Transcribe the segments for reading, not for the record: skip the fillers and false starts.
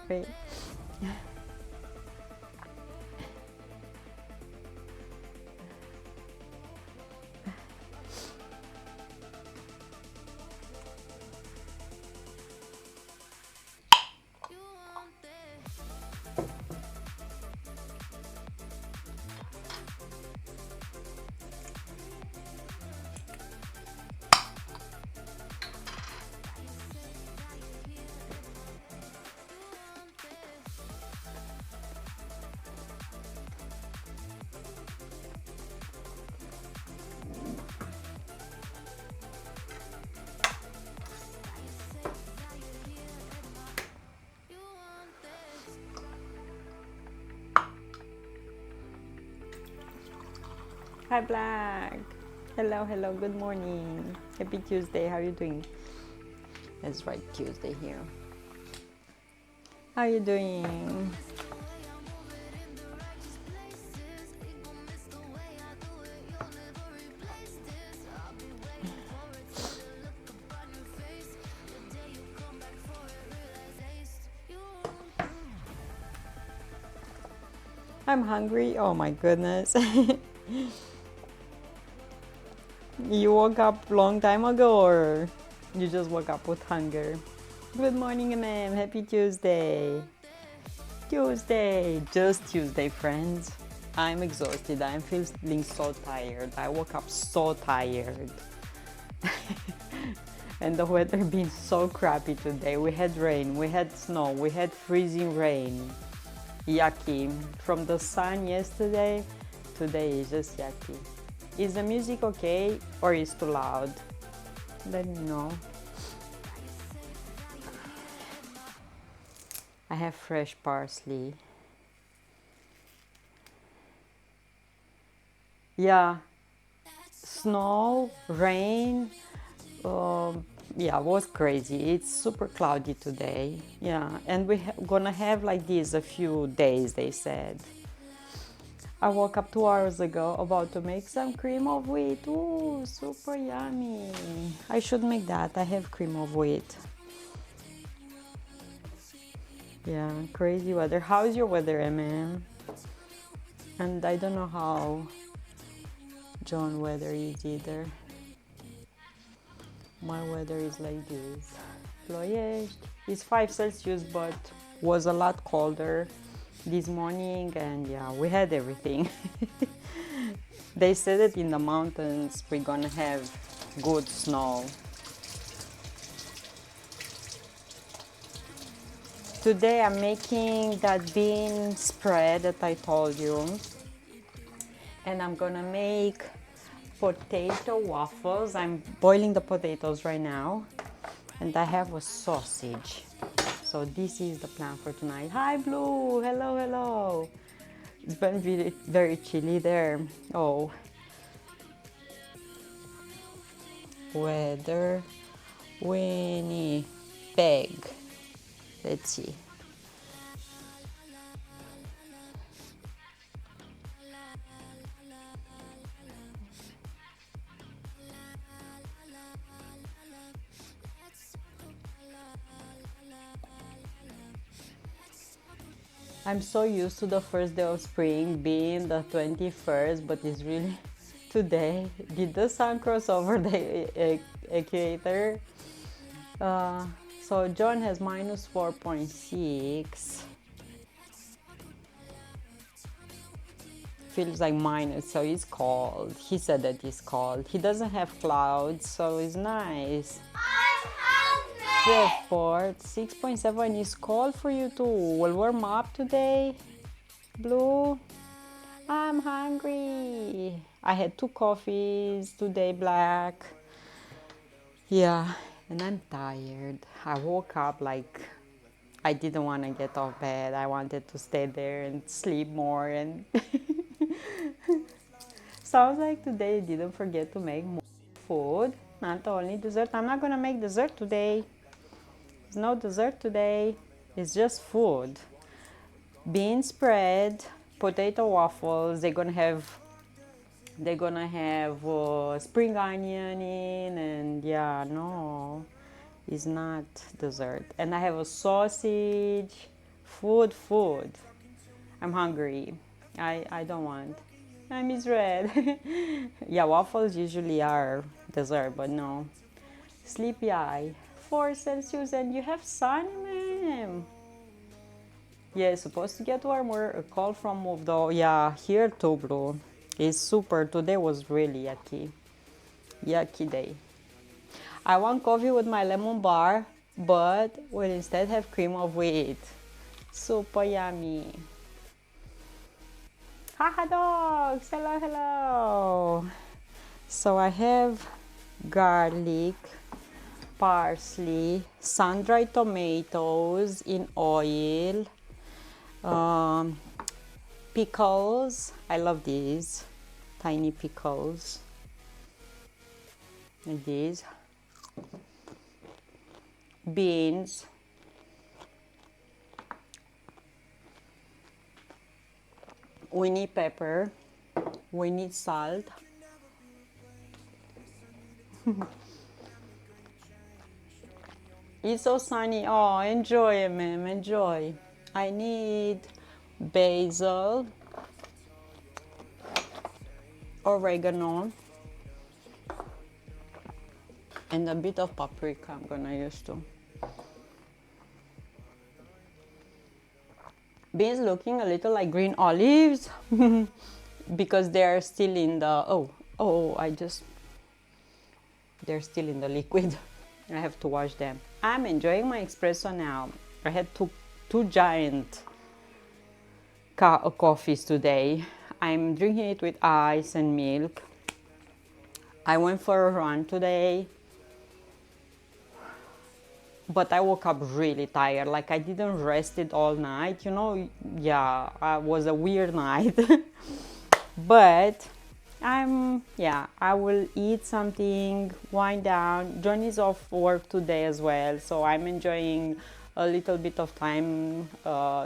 coffee. Hi Black. Hello, hello, good morning. Happy Tuesday, how are you doing? That's right, Tuesday here. How are you doing? I'm hungry. Oh my goodness. You woke up long time ago or you just woke up with hunger? Good morning, ma'am. Happy Tuesday. Tuesday. Just Tuesday, friends. I'm exhausted. I'm feeling so tired. I woke up so tired. And the weather been so crappy today. We had rain, we had snow, we had freezing rain. Yucky. From the sun yesterday, today is just yucky. Is the music okay or is too loud? Let me know. I have fresh parsley. Yeah, snow, rain. Yeah, was crazy. It's super cloudy today. Yeah, and we're gonna have like this a few days, they said. I woke up 2 hours ago about to make some cream of wheat. Ooh, super yummy. I should make that. I have cream of wheat. Yeah, crazy weather. How is your weather, MM? And I don't know how John weather is either. My weather is like this. Ploiești. It's 5 Celsius, but was a lot colder this morning, and yeah, we had everything. They said that in the mountains we're gonna have good snow. Today I'm making that bean spread that I told you, and I'm gonna make potato waffles. I'm boiling the potatoes right now, and I have a sausage. So this is the plan for tonight. Hi Blue, hello, hello. It's been very, very chilly there. Oh, weather, Winnipeg. Let's see. I'm so used to the first day of spring being the 21st, but it's really today. Did the sun cross over the equator? Uh, so John has minus 4.6. Feels like minus, so it's cold. He said that it's cold. He doesn't have clouds, so it's nice. Fort 6.7 is cold for you too. We'll warm up today. Blue, I'm hungry. I had 2 coffees today, Black. Yeah, and I'm tired. I woke up like I didn't want to get off bed. I wanted to stay there and sleep more, and sounds like today I didn't forget to make more food. Not only dessert. I'm not gonna make dessert today. There's no dessert today. It's just food. Bean spread, potato waffles. They're gonna have spring onion in, and yeah, no, it's not dessert. And I have a sausage, Food. I'm hungry. I don't want. I miss red. Yeah, waffles usually are dessert, but no. Sleepy eye. 4 Celsius and you have sun, ma'am. Yeah, it's supposed to get warmer. A call from move though. Yeah, here too, bro. It's super. Today was really yucky. Yucky day. I want coffee with my lemon bar, but will instead have cream of wheat. Super yummy. Haha dogs! Hello, hello! So I have garlic, parsley, sun-dried tomatoes in oil, pickles. I love these tiny pickles like these, beans, we need pepper, we need salt. It's so sunny. Oh, enjoy it, ma'am, enjoy. I need basil, oregano, and a bit of paprika I'm gonna use too. Beans looking a little like green olives because they're still in the they're still in the liquid. I have to wash them. I'm enjoying my espresso now. I had two giant coffees today. I'm drinking it with ice and milk. I went for a run today, but I woke up really tired. Like I didn't rest it all night, you know. Yeah, it was a weird night. But I will eat something, wind down. John is off work today as well, so I'm enjoying a little bit of time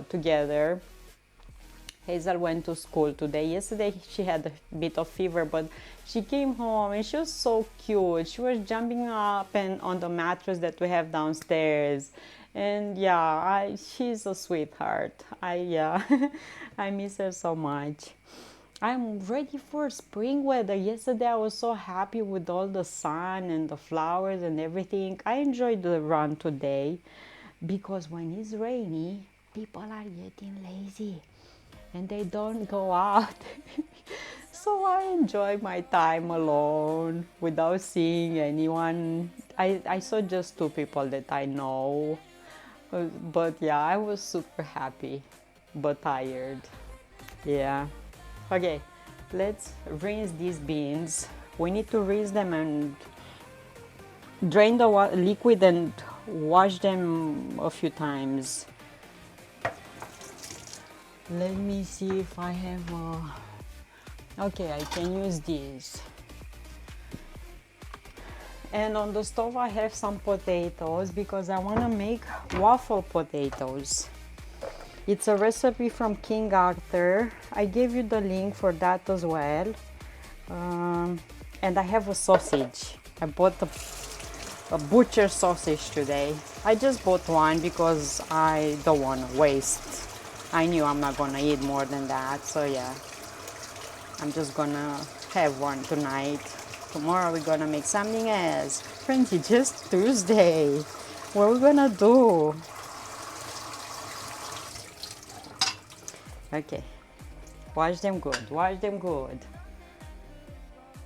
together. Hazel went to school today. Yesterday she had a bit of fever, but she came home and she was so cute. She was jumping up and on the mattress that we have downstairs. And yeah, she's a sweetheart. I miss her so much. I'm ready for spring weather. Yesterday I was so happy with all the sun and the flowers and everything. I enjoyed the run today because when it's rainy, people are getting lazy and they don't go out. So I enjoy my time alone without seeing anyone. I saw just 2 people that I know. But yeah, I was super happy but tired. Yeah. Okay, let's rinse these beans. We need to rinse them and drain the liquid and wash them a few times. Let me see if I have okay, I can use this. And on the stove I have some potatoes because I want to make waffle potatoes. It's a recipe from King Arthur. I gave you the link for that as well. And I have a sausage. I bought a butcher sausage today. I just bought one because I don't want to waste. I knew I'm not gonna eat more than that, so yeah. I'm just gonna have one tonight. Tomorrow we're gonna make something else. Friends, it's just Tuesday. What are we gonna do? Okay, wash them good, wash them good.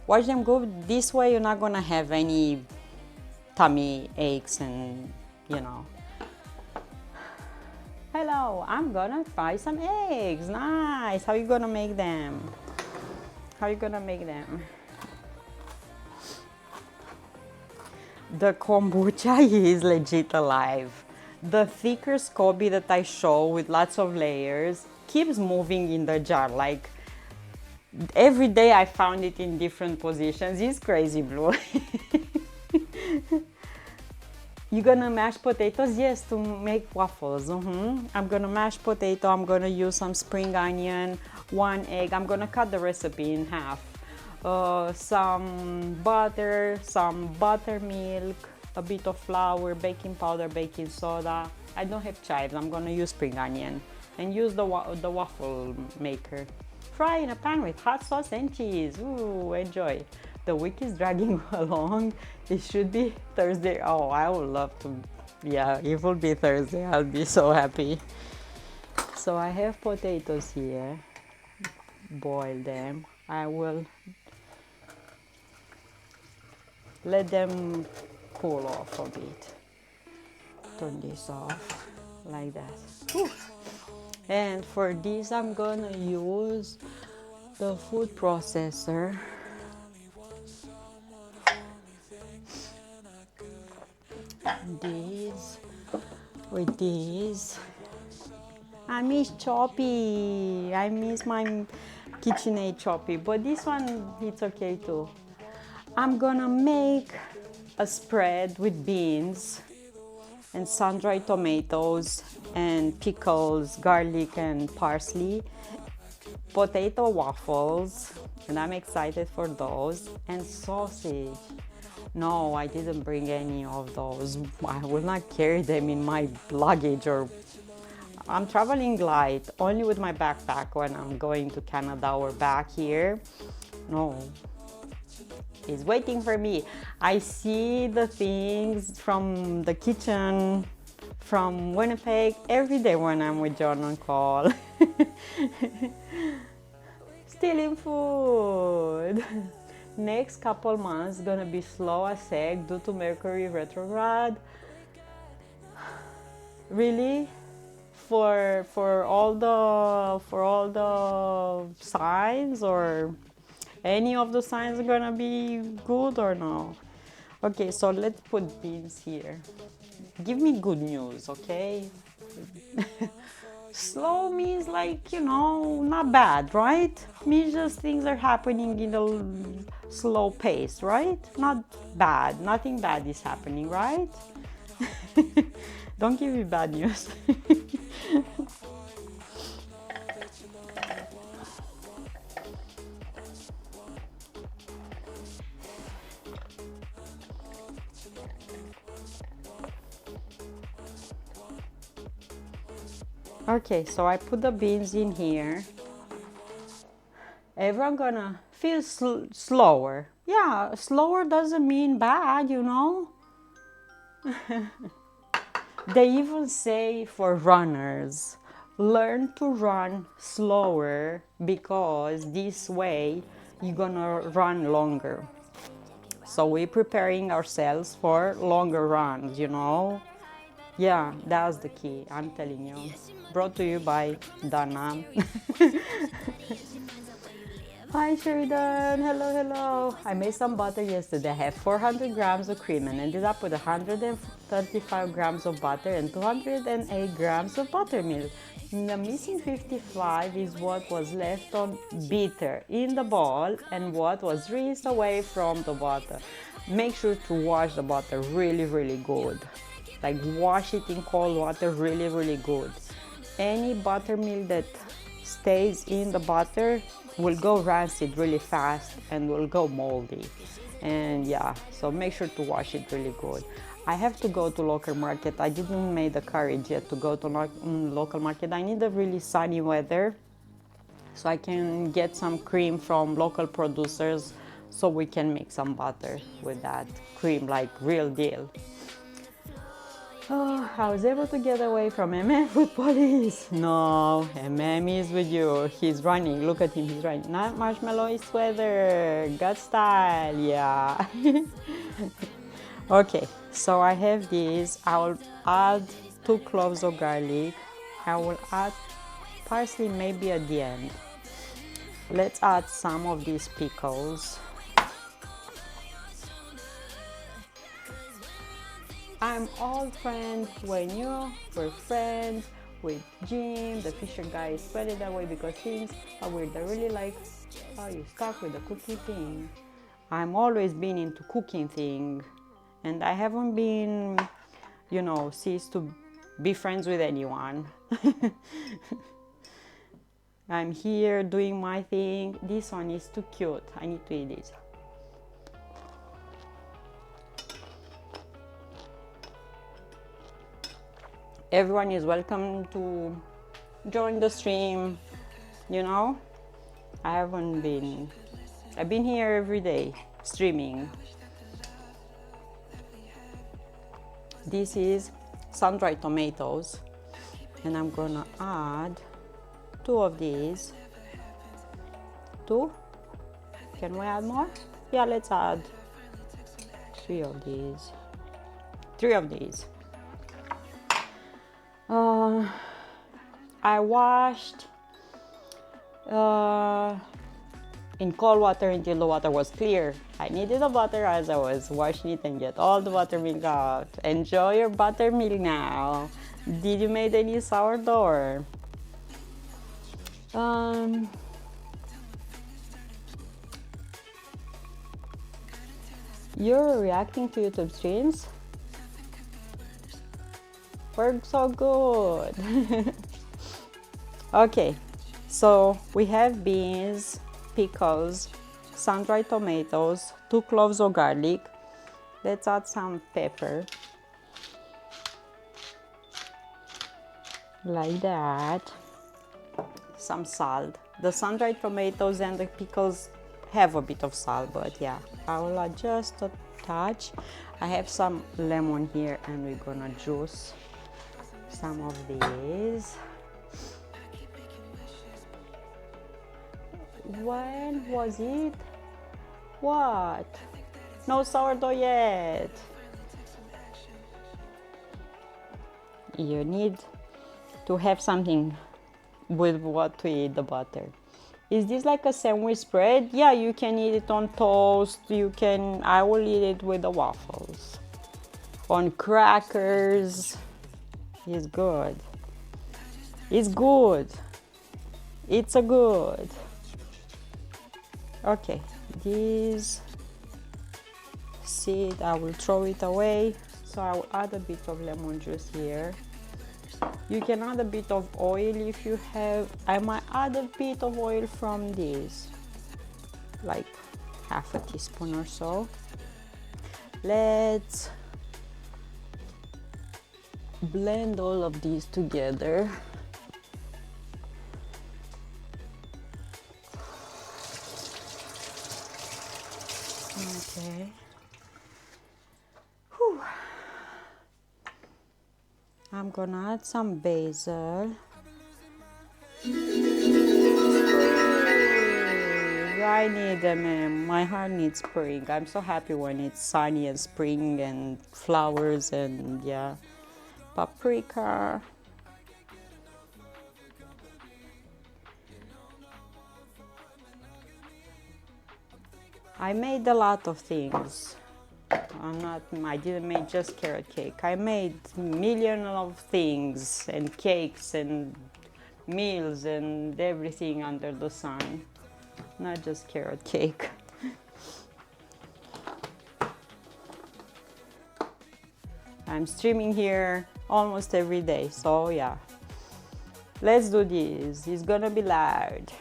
Wash them good, this way you're not gonna have any tummy aches and, you know. Hello, I'm gonna fry some eggs, nice. How you gonna make them? How you gonna make them? The kombucha is legit alive. The thicker SCOBY that I show with lots of layers keeps moving in the jar. Like every day I found it in different positions. It's crazy, Blue. You gonna mash potatoes? Yes, to make waffles. I'm gonna mash potato. I'm gonna use some spring onion, 1 egg. I'm gonna cut the recipe in half. Some butter, some buttermilk, a bit of flour, baking powder, baking soda. I don't have chives, I'm gonna use spring onion and use the waffle maker. Fry in a pan with hot sauce and cheese. Ooh, enjoy. The week is dragging along. It should be Thursday. Oh, I would love to. Yeah, it will be Thursday. I'll be so happy. So I have potatoes here. Boil them. I will let them cool off a bit. Turn this off like that. Whew. And for this, I'm gonna use the food processor. This with this. I miss Choppy. I miss my KitchenAid Choppy, but this one it's okay too. I'm gonna make a spread with beans and sun-dried tomatoes and pickles, garlic and parsley, potato waffles, and I'm excited for those, and sausage. No, I didn't bring any of those. I will not carry them in my luggage, or I'm traveling light, only with my backpack when I'm going to Canada or back here. No, it's waiting for me. I see the things from the kitchen from Winnipeg every day when I'm with John on call. Stealing food. Next couple months gonna be slow as heck due to Mercury retrograde. Really? For all the signs, or any of the signs are gonna be good or no? Okay, so let's put beans here. Give me good news, okay? Slow means like, you know, not bad, right? Means just things are happening in a slow pace, right? Not bad, nothing bad is happening, right? Don't give me bad news. Okay, so I put the beans in here. Everyone gonna feel slower. Yeah, slower doesn't mean bad, you know. They even say for runners, learn to run slower, because this way you're gonna run longer. So we're preparing ourselves for longer runs, you know. Yeah, that's the key, I'm telling you. Brought to you by Dana. Hi Sheridan, hello, hello. I made some butter yesterday. I have 400 grams of cream and ended up with 135 grams of butter and 208 grams of buttermilk. The missing 55 is what was left on bitter in the bowl and what was rinsed away from the butter. Make sure to wash the butter really, really good. Like wash it in cold water really, really good. Any buttermilk that stays in the butter will go rancid really fast and will go moldy. And yeah, so make sure to wash it really good. I have to go to local market. I didn't make the courage yet to go to local market. I need a really sunny weather so I can get some cream from local producers so we can make some butter with that cream, like real deal. Oh, I was able to get away from MM with police. No, MM is with you. He's running. Look at him, he's running. Not marshmallow is weather. God style, yeah. Okay, so I have this. I will add 2 cloves of garlic. I will add parsley maybe at the end. Let's add some of these pickles. I'm old friend when you were friends with Jim, the Fisher guy. Spell it that way because things are weird. I really like how you stuck with the cooking thing. I'm always been into cooking thing, and I haven't been, you know, ceased to be friends with anyone. I'm here doing my thing. This one is too cute. I need to eat this. Everyone is welcome to join the stream, you know. I've been here every day streaming. This is sun-dried tomatoes, and I'm gonna add 2 of these. 2? Can we add more? Yeah, let's add 3 of these. 3 of these. I washed in cold water until the water was clear. I needed the butter as I was washing it and get all the buttermilk out. Enjoy your buttermilk now. Did you make any sourdough? You're reacting to YouTube streams? We're so good. Okay, so we have beans, pickles, sun-dried tomatoes, 2 cloves of garlic. Let's add some pepper. Like that. Some salt. The sun-dried tomatoes and the pickles have a bit of salt, but yeah, I will add just a touch. I have some lemon here and we're gonna juice some of these. When was it? What? No sourdough yet. You need to have something with what to eat the butter. Is this like a sandwich spread? Yeah, you can eat it on toast. I will eat it with the waffles. On crackers. It's good. It's good. It's a good. Okay, this seed, I will throw it away. So I will add a bit of lemon juice here. You can add a bit of oil if you have. I might add a bit of oil from this, like half a teaspoon or so. Let's blend all of these together. Okay. Whew. I'm gonna add some basil. I need them. My heart needs spring. I'm so happy when it's sunny and spring and flowers and yeah. Paprika. I made a lot of things. I didn't make just carrot cake. I made millions of things and cakes and meals and everything under the sun. Not just carrot cake. I'm streaming here almost every day, so yeah. Let's do this. It's gonna be loud.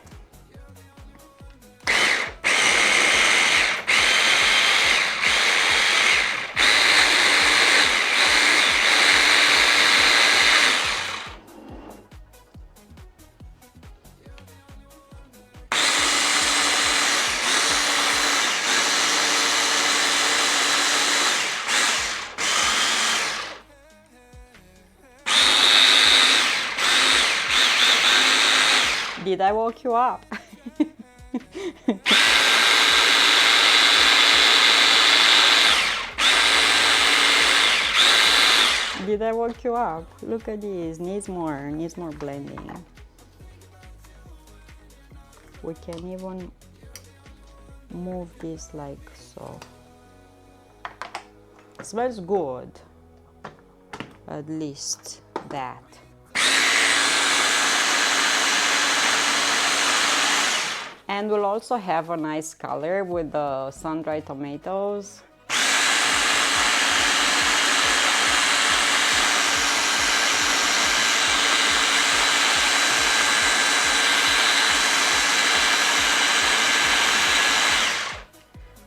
Did I woke you up? Did I woke you up? Look at this, needs more blending. We can even move this like so. It smells good, at least that. And we'll also have a nice color with the sun-dried tomatoes.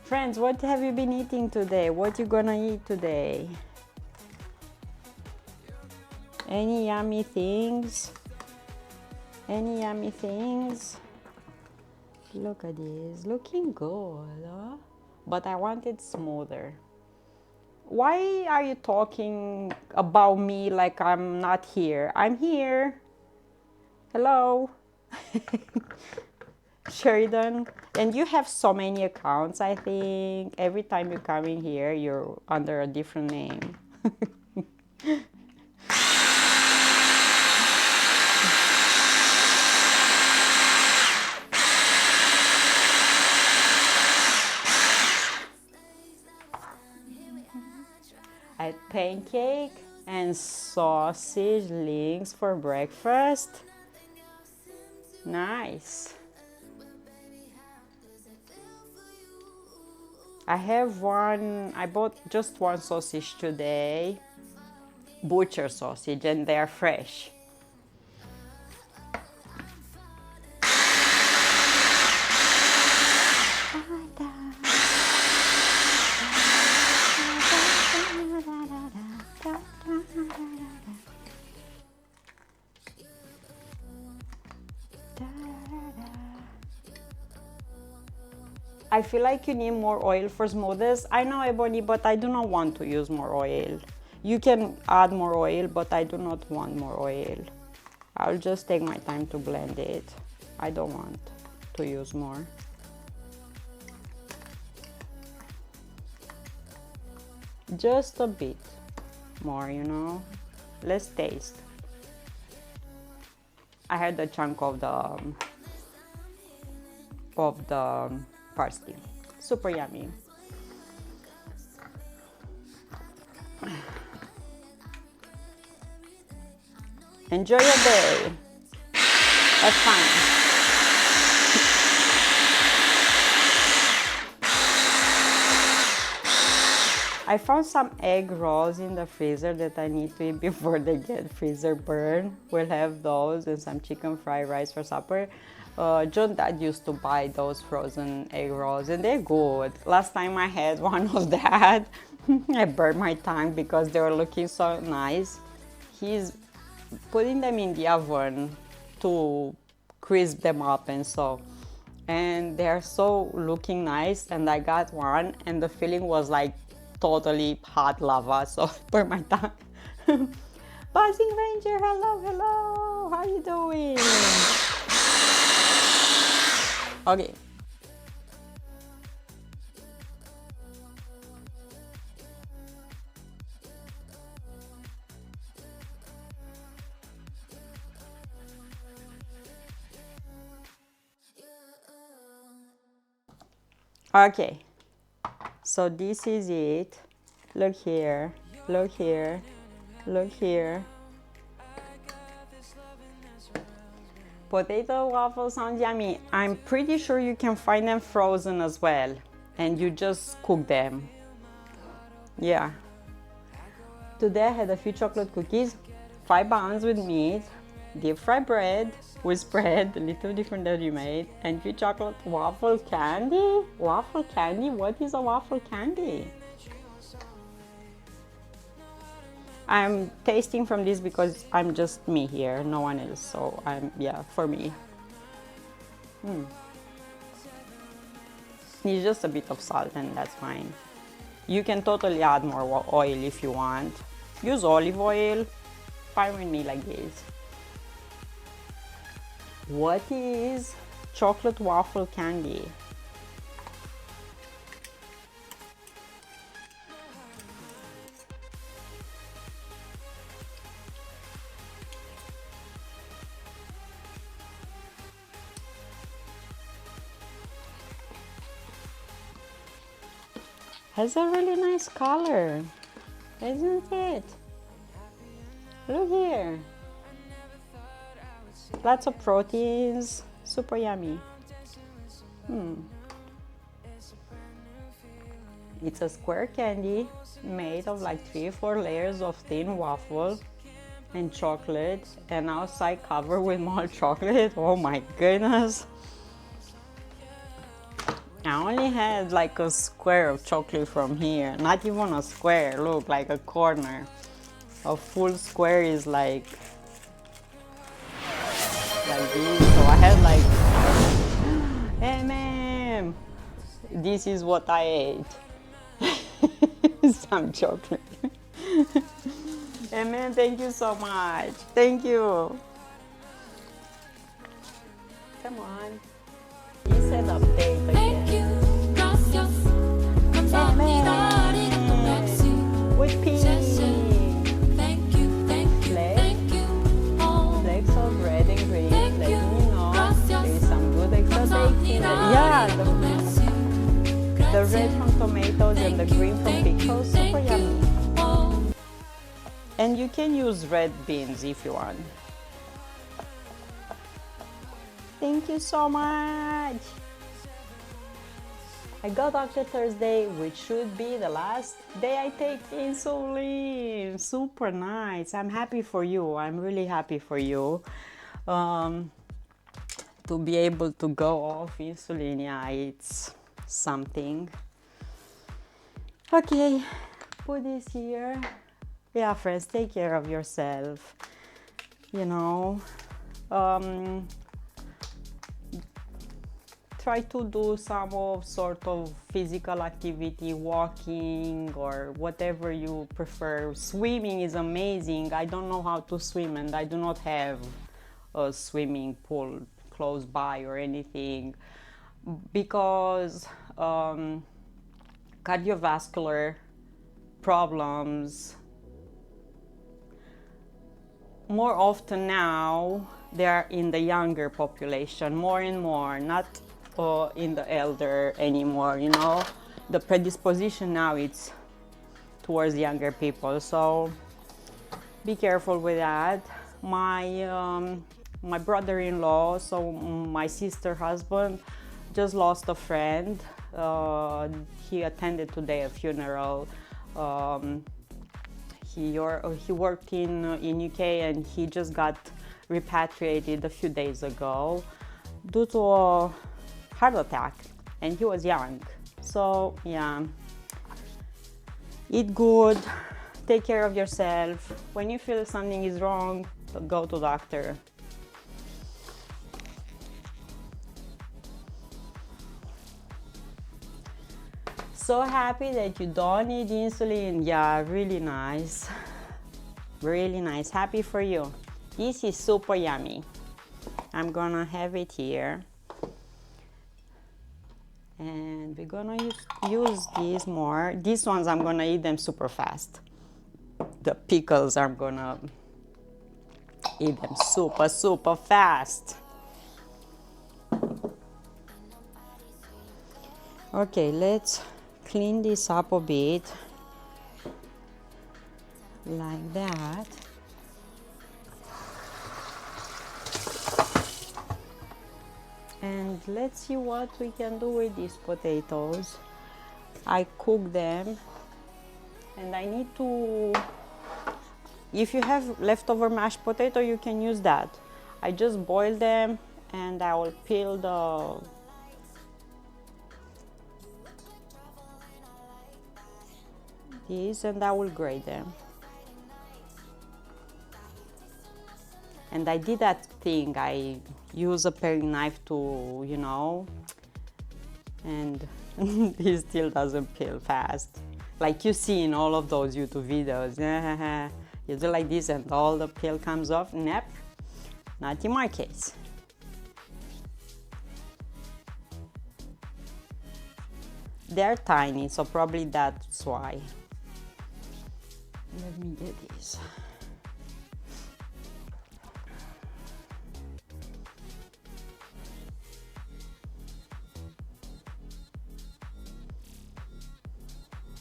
Friends, what have you been eating today? What you gonna eat today? Any yummy things? Any yummy things? Look at this, looking good, huh? But I want it smoother. Why are you talking about me like I'm not here? I'm here. Hello. Sheridan. And you have so many accounts, I think. Every time you come in here, you're under a different name. I had pancake and sausage links for breakfast. Nice. I have one, I bought just one sausage today, butcher sausage, and they are fresh. I feel like you need more oil for smoothies. I know, Ebony, but I do not want to use more oil. You can add more oil, but I do not want more oil. I'll just take my time to blend it. I don't want to use more. Just a bit more, you know. Let's taste. I had a chunk of the parsley. Super yummy. Enjoy your day. Have fun. I found some egg rolls in the freezer that I need to eat before they get freezer burn. We'll have those and some chicken fried rice for supper. John Dad used to buy those frozen egg rolls and they're good. Last time I had one of that, I burned my tongue because they were looking so nice. He's putting them in the oven to crisp them up and so. And they're so looking nice, and I got one and the feeling was like totally hot lava, so burned my tongue. Buzzing Ranger, hello, hello, how you doing? Okay. Okay, so this is it. Look here, look here, look here. Potato waffles sound yummy. I'm pretty sure you can find them frozen as well, and you just cook them. Yeah. Today I had a few chocolate cookies, 5 buns with meat, deep fried bread with spread, a little different that you made, and 3 chocolate waffle candy. Waffle candy? What is a waffle candy? I'm tasting from this because I'm just me here, no one else, so yeah, for me. It's just a bit of salt and that's fine. You can totally add more oil if you want. Use olive oil, fine with me like this. What is chocolate waffle candy? Has a really nice color, isn't it? Look here. Lots of proteins, super yummy. It's a square candy made of like 3 or 4 layers of thin waffle and chocolate, and outside covered with malt chocolate. Oh my goodness. I only had like a square of chocolate from here, not even a square, look, like a corner. A full square is like this. So I had like, MM, this is what I ate. Some chocolate. MM, thank you so much. Thank you. Come on. You said update again. With pink. Flecks of red and green. Let me know. There is some good extra bacon. Yeah, the red from tomatoes and the green from pickles. Super yummy. And you can use red beans if you want. Thank you so much. I got Doctor Thursday, which should be the last day I take insulin. Super nice. I'm happy for you. I'm really happy for you. To be able to go off insulin, yeah, it's something. Okay, put this here. Yeah, friends, take care of yourself. You know, try to do some sort of physical activity, walking or whatever you prefer. Swimming is amazing. I don't know how to swim and I do not have a swimming pool close by or anything because cardiovascular problems more often now they are in the younger population more and more, not in the elder anymore. You know, the predisposition now it's towards younger people, so be careful with that. My brother-in-law, so my sister husband, just lost a friend. He attended today a funeral. He worked in UK and he just got repatriated a few days ago due to a heart attack, and he was young. So yeah, eat good, take care of yourself. When you feel something is wrong, go to doctor. So happy that you don't need insulin. Yeah, really nice. Really nice. Happy for you. This is super yummy. I'm gonna have it here. And we're gonna use these more. These ones I'm gonna eat them super fast. The pickles I'm gonna eat them super fast. Okay, let's clean this up a bit like that. And let's see what we can do with these potatoes. I cook them and I need to, if you have leftover mashed potato, you can use that. I just boil them and I will peel these and I will grate them. And I did that thing, I use a paring knife to, you know, and it still doesn't peel fast. Like you see in all of those YouTube videos. You do like this and all the peel comes off. Nope, not in my case. They're tiny, so probably that's why. Let me get this.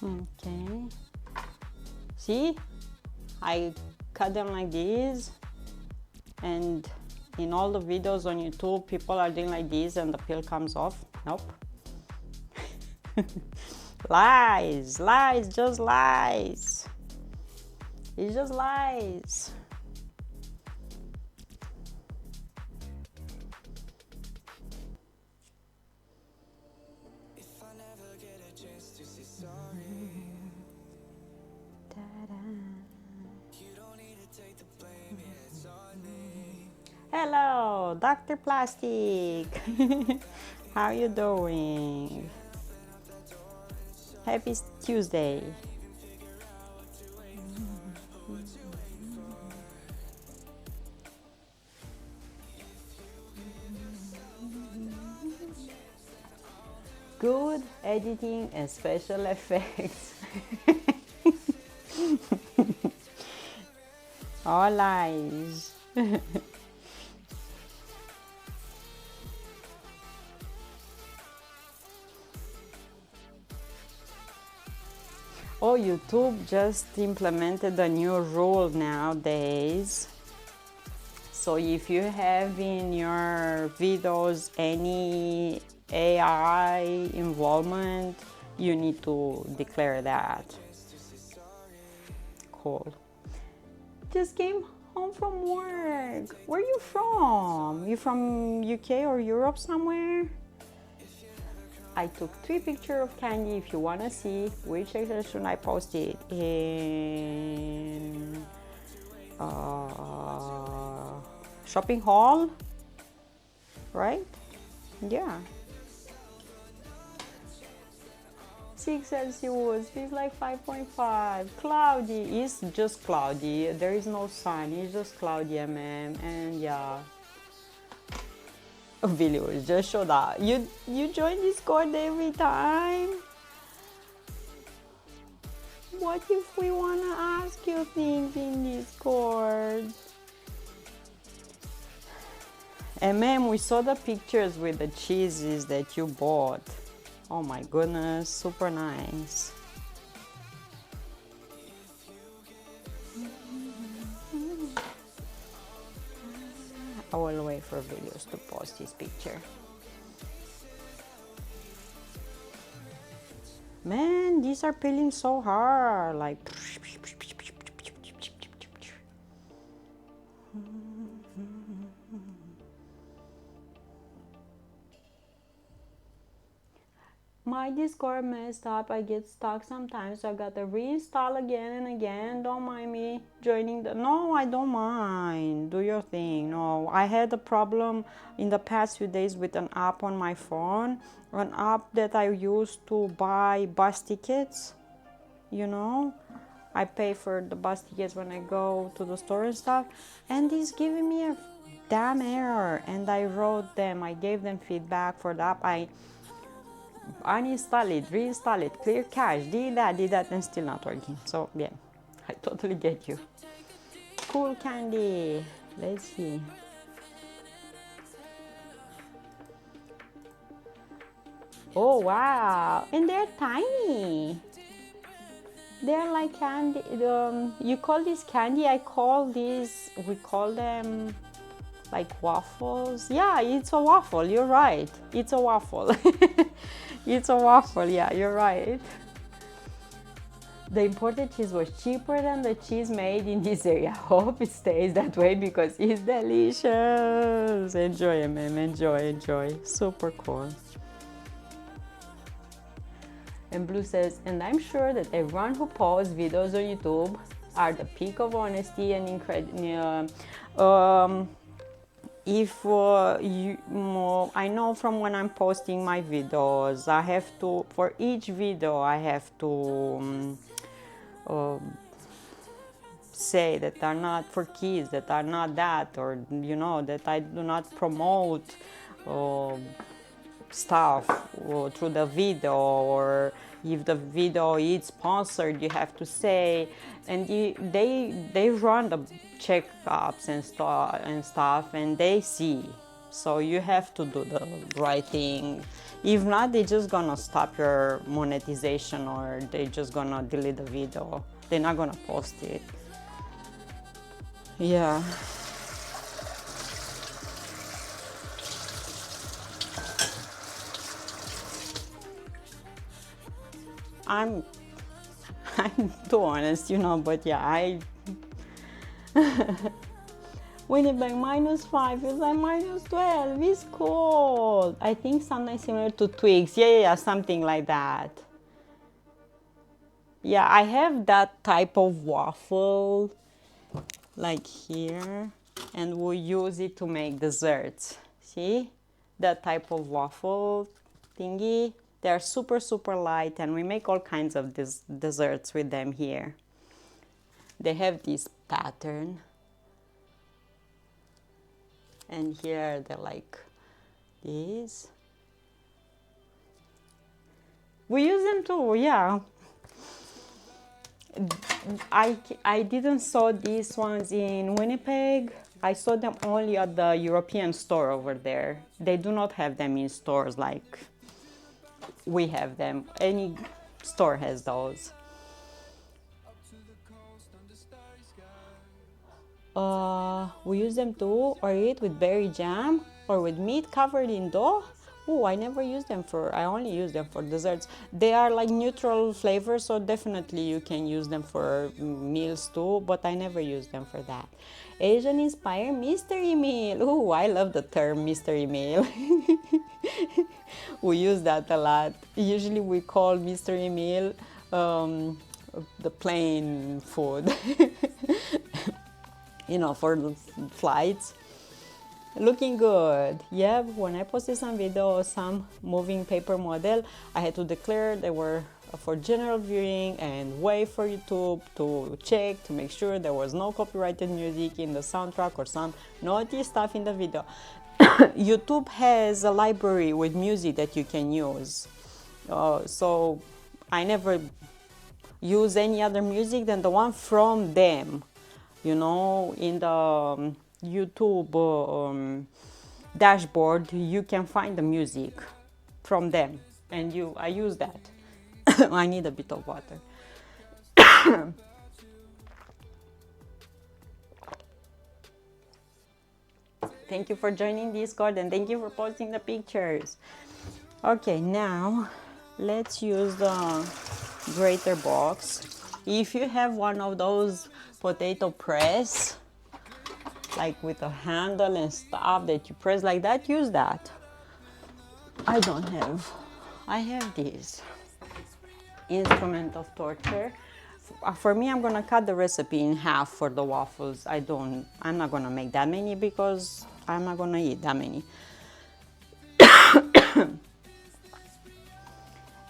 Okay, see, I cut them like this, and in all the videos on YouTube people are doing like this and the peel comes off. Nope. Lies, lies, just lies. It's just lies. Hello, Dr. Plastic. How you doing? Happy Tuesday. Good editing and special effects. All eyes. Oh, YouTube just implemented a new rule nowadays. So if you have in your videos any AI involvement, you need to declare that. Cool. Just came home from work. Where you from? You from UK or Europe somewhere? I took 3 pictures of candy. If you want to see which section I posted in shopping haul, right? Yeah. 6 Celsius, feels like 5.5. Cloudy, it's just cloudy. There is no sun, it's just cloudy, mm. And yeah. Viewers just showed up. You join Discord every time? What if we wanna ask you things in Discord? And ma'am, we saw the pictures with the cheeses that you bought. Oh my goodness, super nice. I will wait for videos to post this picture. Man, these are peeling so hard, like. My Discord messed up. I get stuck sometimes, so I got to reinstall again and again. Don't mind me joining the. No, I don't mind. Do your thing. No, I had a problem in the past few days with an app on my phone, an app that I used to buy bus tickets. You know, I pay for the bus tickets when I go to the store and stuff, and it's giving me a damn error. And I wrote them. I gave them feedback for the app. I uninstall it, reinstall it, clear cache, did that, and still not working. So yeah, I totally get you. Cool candy. Let's see. Oh wow, and they're tiny. They're like candy. You call this candy? I call these. We call them like waffles. Yeah, it's a waffle. You're right. It's a waffle. It's a waffle. Yeah, you're right. The imported cheese was cheaper than the cheese made in this area. Hope it stays that way because it's delicious. Enjoy it, man. Enjoy. Super cool. And Blue says, and I'm sure that everyone who posts videos on YouTube are the peak of honesty and incredible. I know from when I'm posting my videos, I have to, for each video, I have to say that are not for kids, that are not that, or that I do not promote stuff through the video, or if the video is sponsored, you have to say, and they run the checkups and stuff, and they see. So you have to do the right thing. If not, they're just gonna stop your monetization, or they're just gonna delete the video. They're not gonna post it. Yeah. I'm too honest, but yeah, Winnipeg -5 is like -12. It's cold. I think something similar to twigs. Yeah, something like that. Yeah, I have that type of waffle, like here. and we use it to make desserts. See that type of waffle thingy? They're super light, and we make all kinds of desserts with them here. They have this pattern, and here they're like this. We use them too, yeah. I didn't saw these ones in Winnipeg. I saw them only at the European store over there. They do not have them in stores like we have them. Any store has those. We use them too, or eat with berry jam, or with meat covered in dough. Oh, I never use them for, I only use them for desserts. They are like neutral flavors, so definitely you can use them for meals too, but I never use them for that. Asian inspired mystery meal. Oh, I love the term mystery meal. We use that a lot. Usually we call mystery meal the plain food. You know, for the flights. Looking good. Yeah, when I posted some video of some moving paper model, I had to declare they were for general viewing and wait for YouTube to check to make sure there was no copyrighted music in the soundtrack or some naughty stuff in the video. YouTube has a library with music that you can use. So I never use any other music than the one from them. You know, in the YouTube dashboard, you can find the music from them, and I use that. I need a bit of water. Thank you for joining Discord, and thank you for posting the pictures. Okay, now let's use the grater box. If you have one of those potato press, like with a handle and stuff that you press like that, use that. I don't have. I have this instrument of torture. For me, I'm gonna cut the recipe in half for the waffles. I'm not gonna make that many because I'm not gonna eat that many.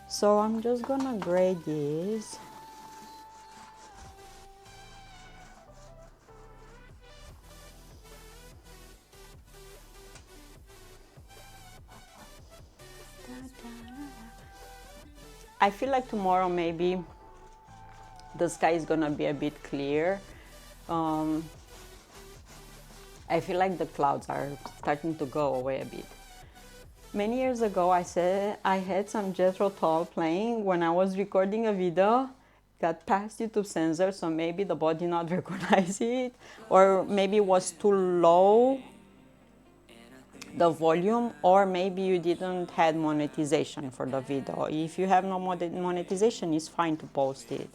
So I'm just gonna grate this. I feel like tomorrow maybe the sky is gonna be a bit clear. I feel like the clouds are starting to go away a bit. Many years ago I said I had some Jethro Tull playing when I was recording a video. Got past YouTube censor, so maybe the bot did not recognize it, or maybe it was too low, the volume, or maybe you didn't have monetization for the video. If you have no monetization, it's fine to post it.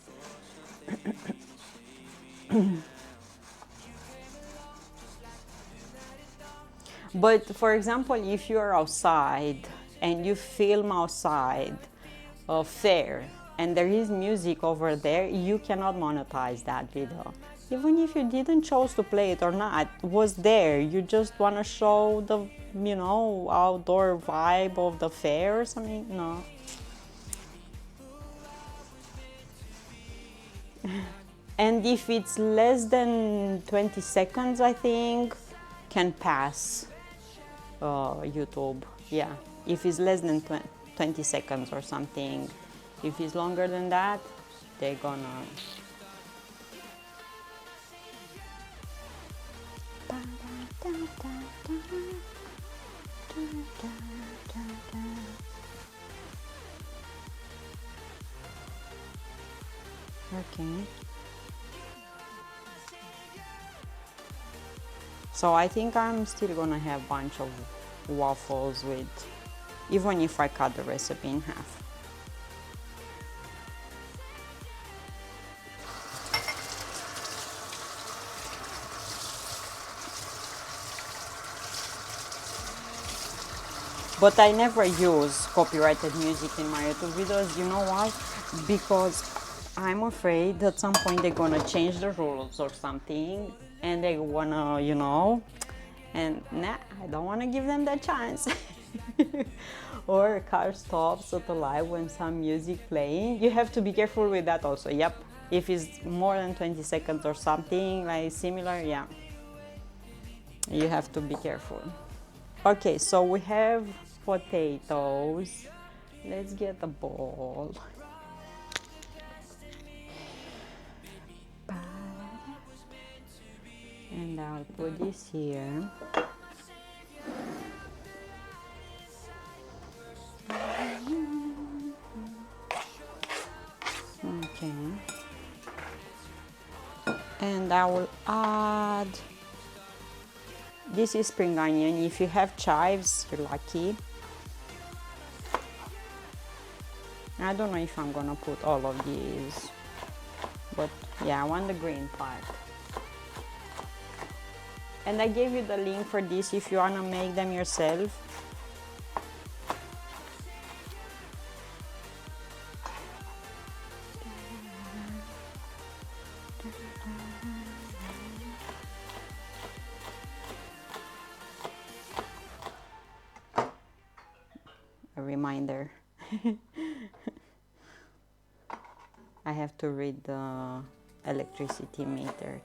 But for example, if you're outside and you film outside a fair and there is music over there, you cannot monetize that video. Even if you didn't choose to play it or not, it was there. You just want to show the, you know, outdoor vibe of the fair or something. No. And if it's less than 20 seconds, I think, can pass YouTube. Yeah, if it's less than 20 seconds or something. If it's longer than that, they're gonna... Okay. So I think I'm still gonna have a bunch of waffles with, even if I cut the recipe in half. But I never use copyrighted music in my YouTube videos. You know why? Because I'm afraid at some point they're gonna change the rules or something, and they wanna, you know, and nah, I don't wanna give them that chance. Or a car stops at the light when some music playing. You have to be careful with that also. Yep, if it's more than 20 seconds or something like similar, yeah, you have to be careful. Okay, so we have potatoes. Let's get the bowl. And I'll put this here. Okay. And I will add, this is spring onion. If you have chives, you're lucky. I don't know if I'm gonna put all of these, but yeah, I want the green part. And I gave you the link for this if you wanna make them yourself. A reminder. I have to read the electricity meter.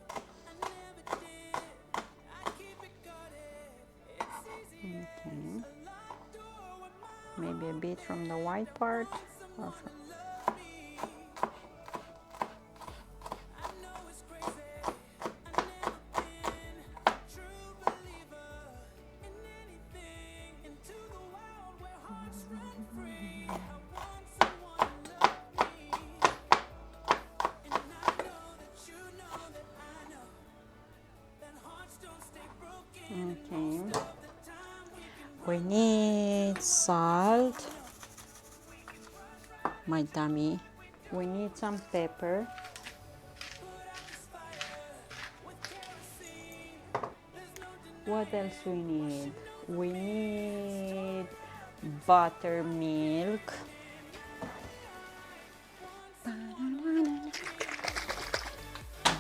Okay. Maybe a bit from the white part or from okay. We need salt. My tummy. We need some pepper. What else we need? We need buttermilk.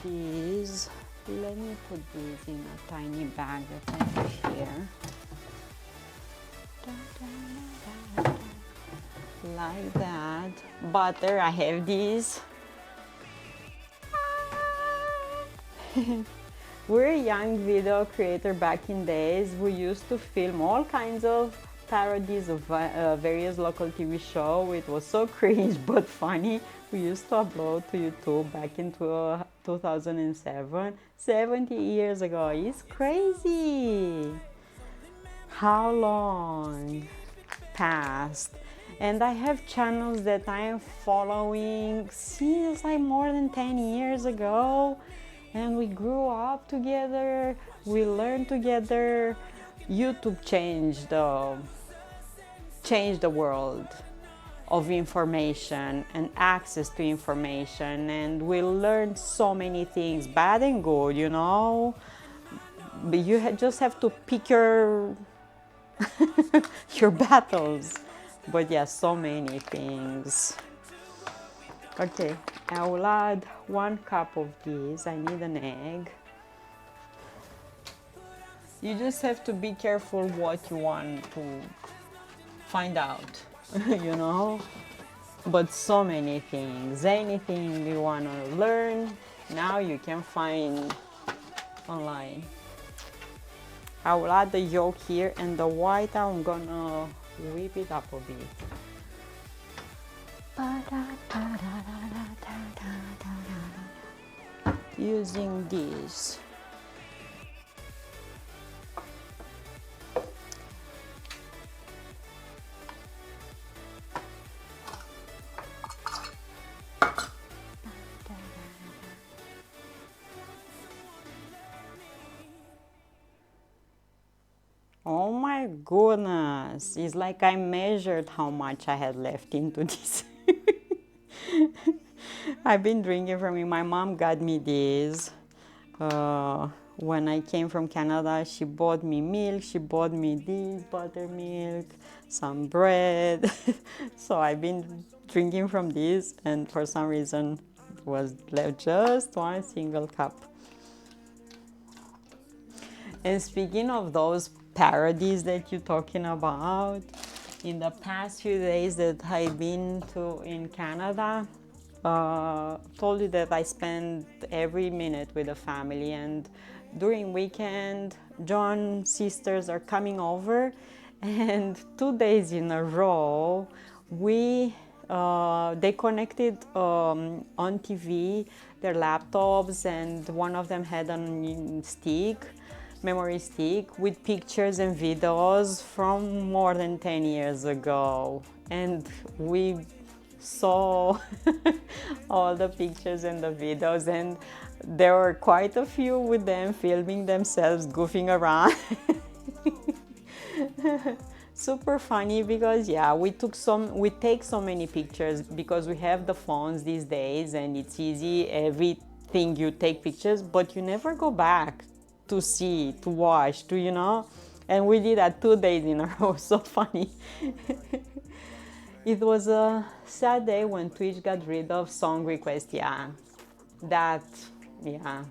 These, let me put these in a tiny bag that I have here. Like that. Butter, I have these. We're a young video creator back in days. We used to film all kinds of parodies of various local TV shows. It was so cringe but funny. We used to upload to YouTube back in 2007, 70 years ago. It's crazy how long passed. And I have channels that I am following since like more than 10 years ago. And we grew up together, we learned together. YouTube changed the world of information and access to information, and we learned so many things, bad and good, you know. But you just have to pick your your battles. But yeah, so many things. Okay, I will add 1 cup of this. I need an egg. You just have to be careful what you want to find out, you know? But so many things, anything you want to learn, now you can find online. I will add the yolk here, and the white I'm gonna whip it up a bit. Using this. Oh my goodness, it's like I measured how much I had left into this. I've been drinking from it. My mom got me this. When I came from Canada, she bought me milk, she bought me this buttermilk, some bread. So I've been drinking from this, and for some reason it was left just 1 single cup. And speaking of those parodies that you're talking about, in the past few days that I've been to in Canada, told you that I spend every minute with the family, and during weekend, John's sisters are coming over, and 2 days in a row, they connected on TV their laptops, and one of them had a memory stick with pictures and videos from more than 10 years ago, and we saw all the pictures and the videos, and there were quite a few with them filming themselves goofing around. Super funny because yeah, we take so many pictures because we have the phones these days and it's easy, everything you take pictures, but you never go back to see, to watch, and we did that 2 days in a row. So funny. It was a sad day when Twitch got rid of song requests. Yeah, that, yeah.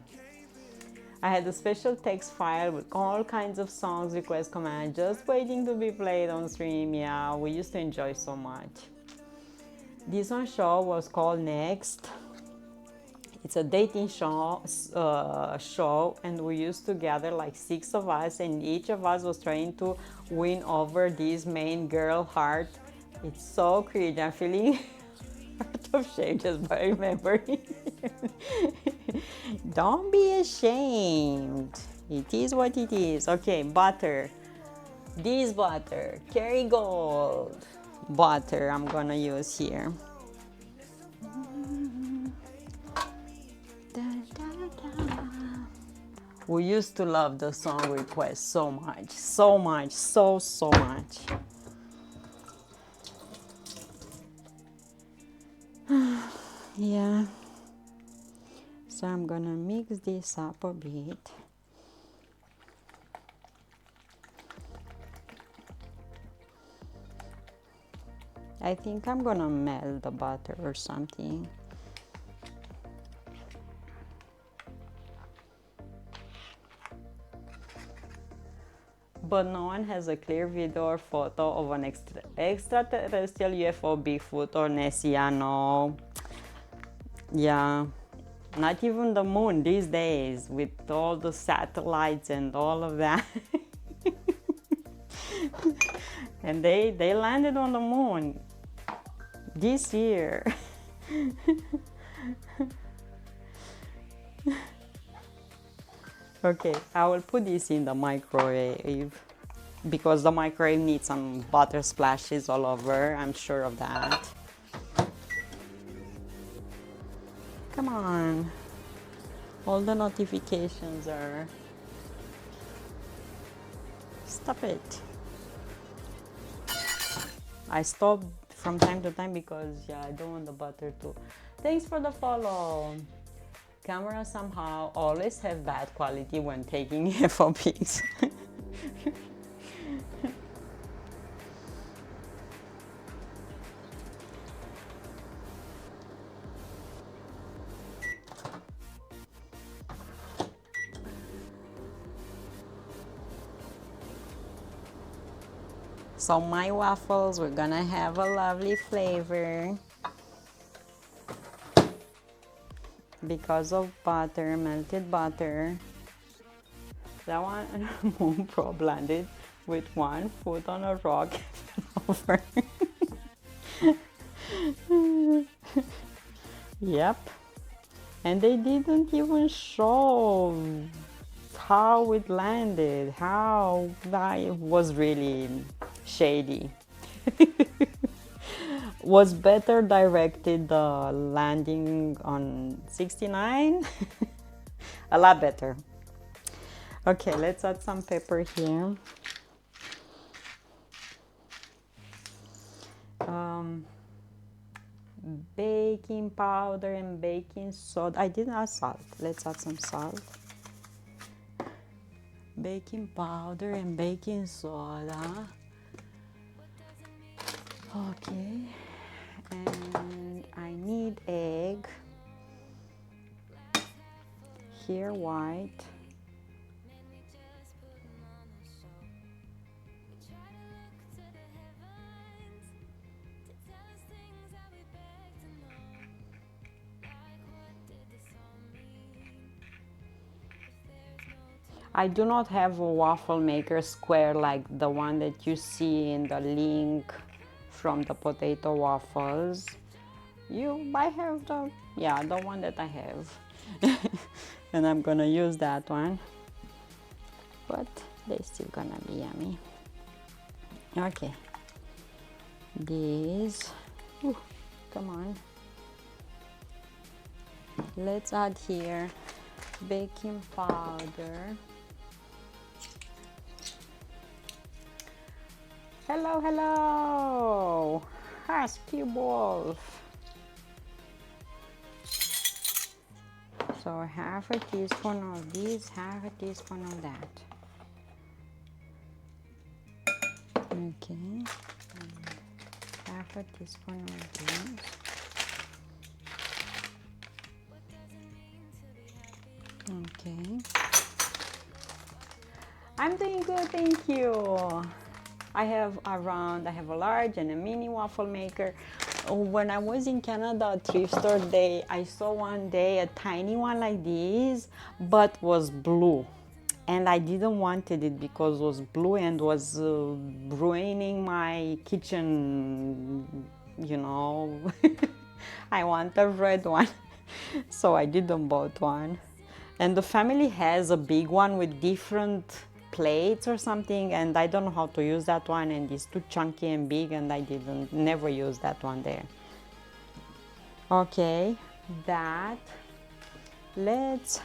I had a special text file with all kinds of songs request commands just waiting to be played on stream. Yeah, we used to enjoy so much. This one show was called Next. It's a dating show, and we used to gather like 6 of us, and each of us was trying to win over this main girl heart. It's so cringe. I'm feeling out of shame just by remembering. Don't be ashamed. It is what it is. Okay, butter. This butter, Kerrygold butter, I'm gonna use here. We used to love the song request so much, so much, so much. Yeah. So I'm gonna mix this up a bit. I think I'm gonna melt the butter or something. But no one has a clear video or photo of an extraterrestrial UFO, Bigfoot, or Nessie. No. Yeah. Not even the moon these days with all the satellites and all of that. And they landed on the moon this year. Okay, I will put this in the microwave because the microwave needs some butter splashes all over. I'm sure of that. Come on. All the notifications are... Stop it. I stop from time to time because, yeah, I don't want the butter to... Thanks for the follow. Cameras somehow always have bad quality when taking FOPs. So my waffles, we're gonna have a lovely flavor because of butter, melted butter. That one, Moon Pro blended with one foot on a rock over. Yep. And they didn't even show how it landed, how that was really shady. Was better directed the landing on 69. A lot better. Okay, let's add some pepper here. Baking powder and baking soda. I didn't add salt. Let's add some salt. Baking powder and baking soda. Okay, and I need egg. Here white. I do not have a waffle maker square like the one that you see in the link from the potato waffles. I have the one that I have. And I'm gonna use that one, but they're still gonna be yummy. Okay, these, come on, let's add here baking powder. Hello, hello, Husky Wolf. So half a teaspoon of this, half a teaspoon of that. Okay, and half a teaspoon of this. Okay. I'm doing good, thank you. I have a large and a mini waffle maker. When I was in Canada thrift store day, I saw one day a tiny one like this, but was blue. And I didn't wanted it because it was blue and was ruining my kitchen, you know. I want a red one. So I didn't bought one. And the family has a big one with different plates or something, and I don't know how to use that one, and it's too chunky and big, and I never use that one there. Okay, let's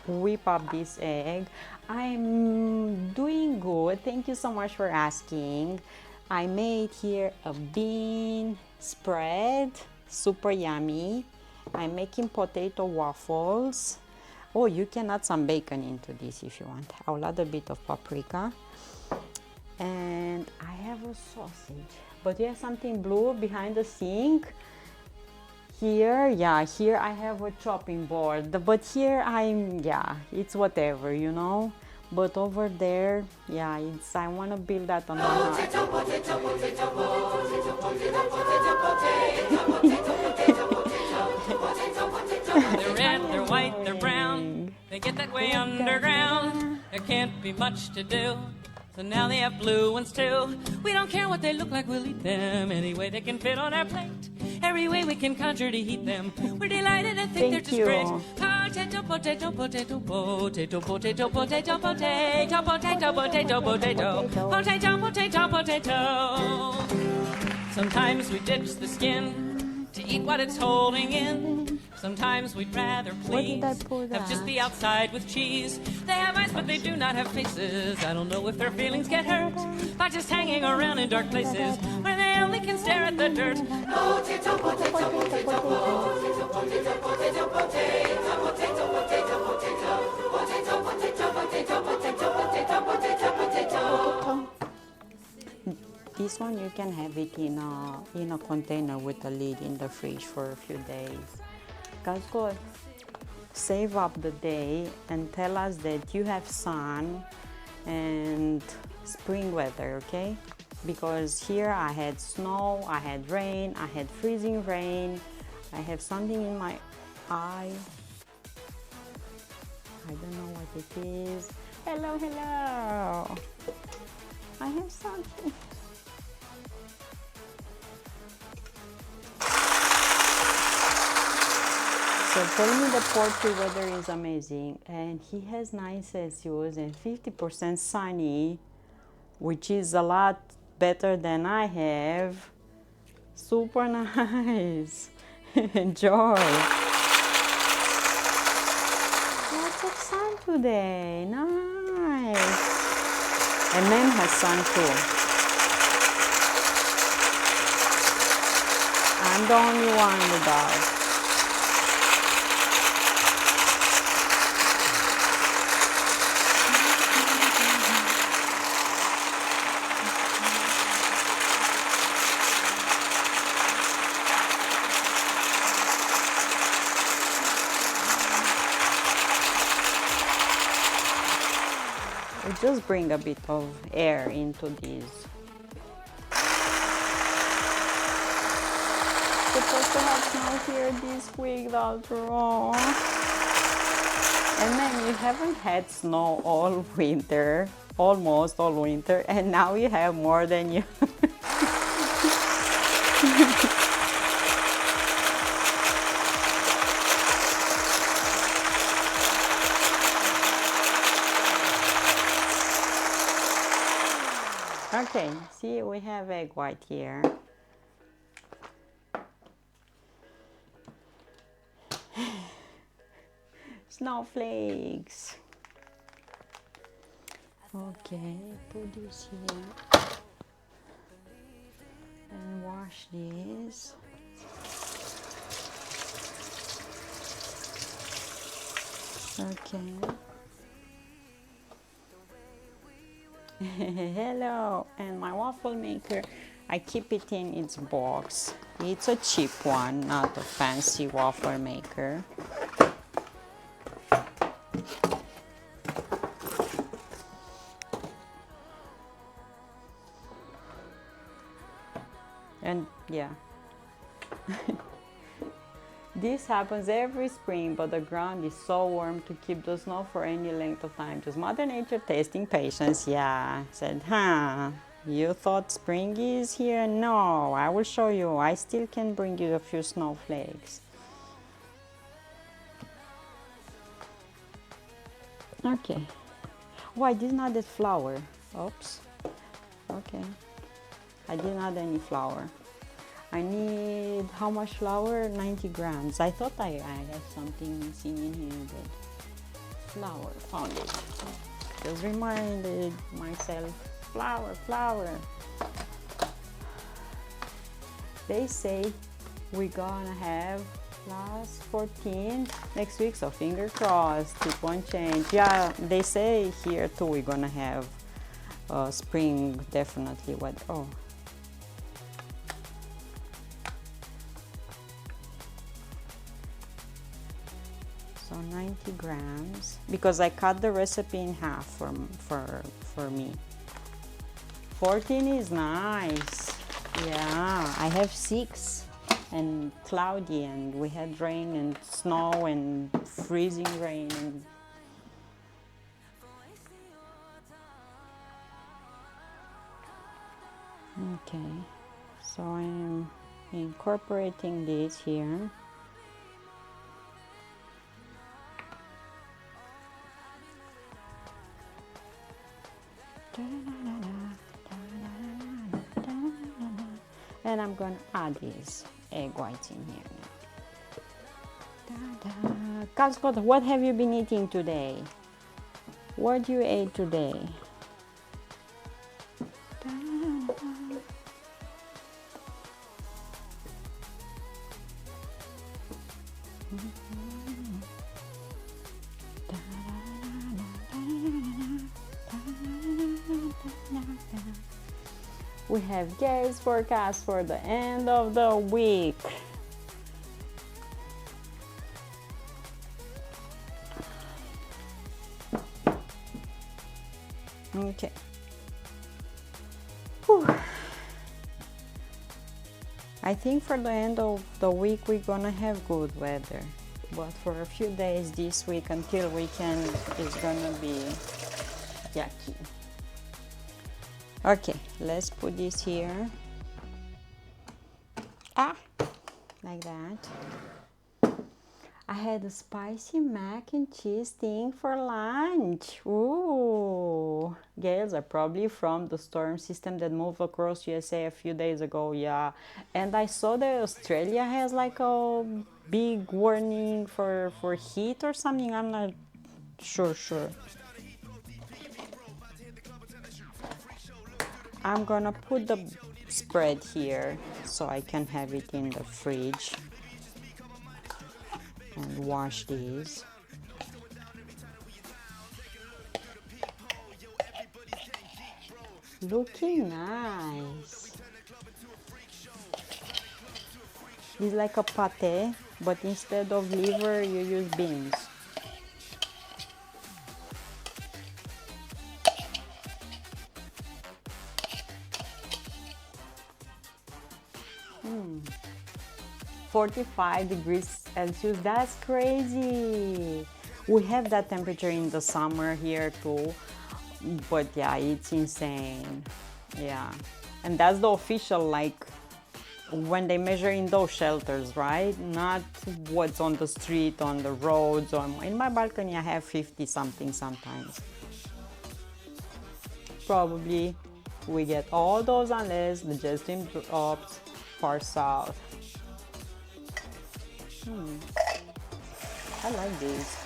whip up this egg. I'm doing good, thank you so much for asking. I made here a bean spread, super yummy. I'm making potato waffles. Oh, you can add some bacon into this if you want. I'll add a bit of paprika. And I have a sausage. But you have something blue behind the sink. Here, here I have a chopping board. But here it's whatever, you know. But over there, I want to build that on my heart. They're red, they're white, they're brown. They get that way underground. There can't be much to do. So now they have blue ones too. We don't care what they look like, we'll eat them any way they can fit on our plate. Every way we can conjure to heat them. We're delighted and think they're just great. Potato, potato, potato, potato, potato, potato, potato, potato, potato, potato, potato, potato, potato. Sometimes we ditch the skin to eat what it's holding in. Sometimes we'd rather please have just the outside with cheese. They have eyes, but they do not have faces. I don't know if their feelings get hurt by just hanging around in dark places where they only can stare at the dirt. Potato, potato, potato, potato, potato, potato, potato, potato, potato, potato, potato, potato, potato, potato, potato. This one you can have it in a container with a lid in the fridge for a few days. Guys, go save up the day and tell us that you have sun and spring weather, okay? Because here I had snow, I had rain, I had freezing rain, I have something in my eye. I don't know what it is. Hello, hello. I have something. So telling me the poultry weather is amazing, and he has 9 Celsius and 50% sunny, which is a lot better than I have. Super nice. Enjoy. Lots of sun today. Nice. And man has sun too. I'm the only one in the dark. Just bring a bit of air into these. Supposed to have snow here this week, that's wrong. And then you haven't had snow all winter, almost all winter, and now you have more than you. Okay, see, we have egg white here. Snowflakes. Okay, put this here and wash this. Okay. Hello, and my waffle maker, I keep it in its box. It's a cheap one, not a fancy waffle maker. And yeah, this happens every spring, but the ground is so warm to keep the snow for any length of time. Just Mother Nature testing patience. Yeah, said, huh, you thought spring is here? No, I will show you. I still can bring you a few snowflakes. Okay. Oh, I didn't add flour. Oops. Okay. I didn't add any flour. I need, how much flour? 90 grams. I thought I had something missing in here, but flour, found it. Just reminded myself, flour. They say we're gonna have plus 14 next week, so finger crossed, it won't change. Yeah, they say here too we're gonna have spring definitely. What? Oh. So 90 grams, because I cut the recipe in half for me. 14 is nice. Yeah, I have 6 and cloudy, and we had rain and snow and freezing rain. And okay, so I'm incorporating this here. And I'm gonna add this egg white in here now. Cascot, what have you been eating today? What you ate today? We have Gary's forecast for the end of the week. Okay. Whew. I think for the end of the week we're gonna have good weather, but for a few days this week until weekend is gonna be yucky. Okay, let's put this here. Like that. I had a spicy mac and cheese thing for lunch. Ooh, gales are probably from the storm system that moved across USA a few days ago. Yeah, and I saw that Australia has like a big warning for heat or something. I'm not sure. I'm gonna put the spread here so I can have it in the fridge and wash these. Looking nice. It's like a pate, but instead of liver you use beans. Mm. 45 degrees Celsius, that's crazy. We have that temperature in the summer here too, but yeah, it's insane. Yeah, and that's the official, like, when they measure in those shelters, right? Not what's on the street, on the roads. In my balcony I have 50 something sometimes. Probably we get all those unless the Justin drops far south. I like these.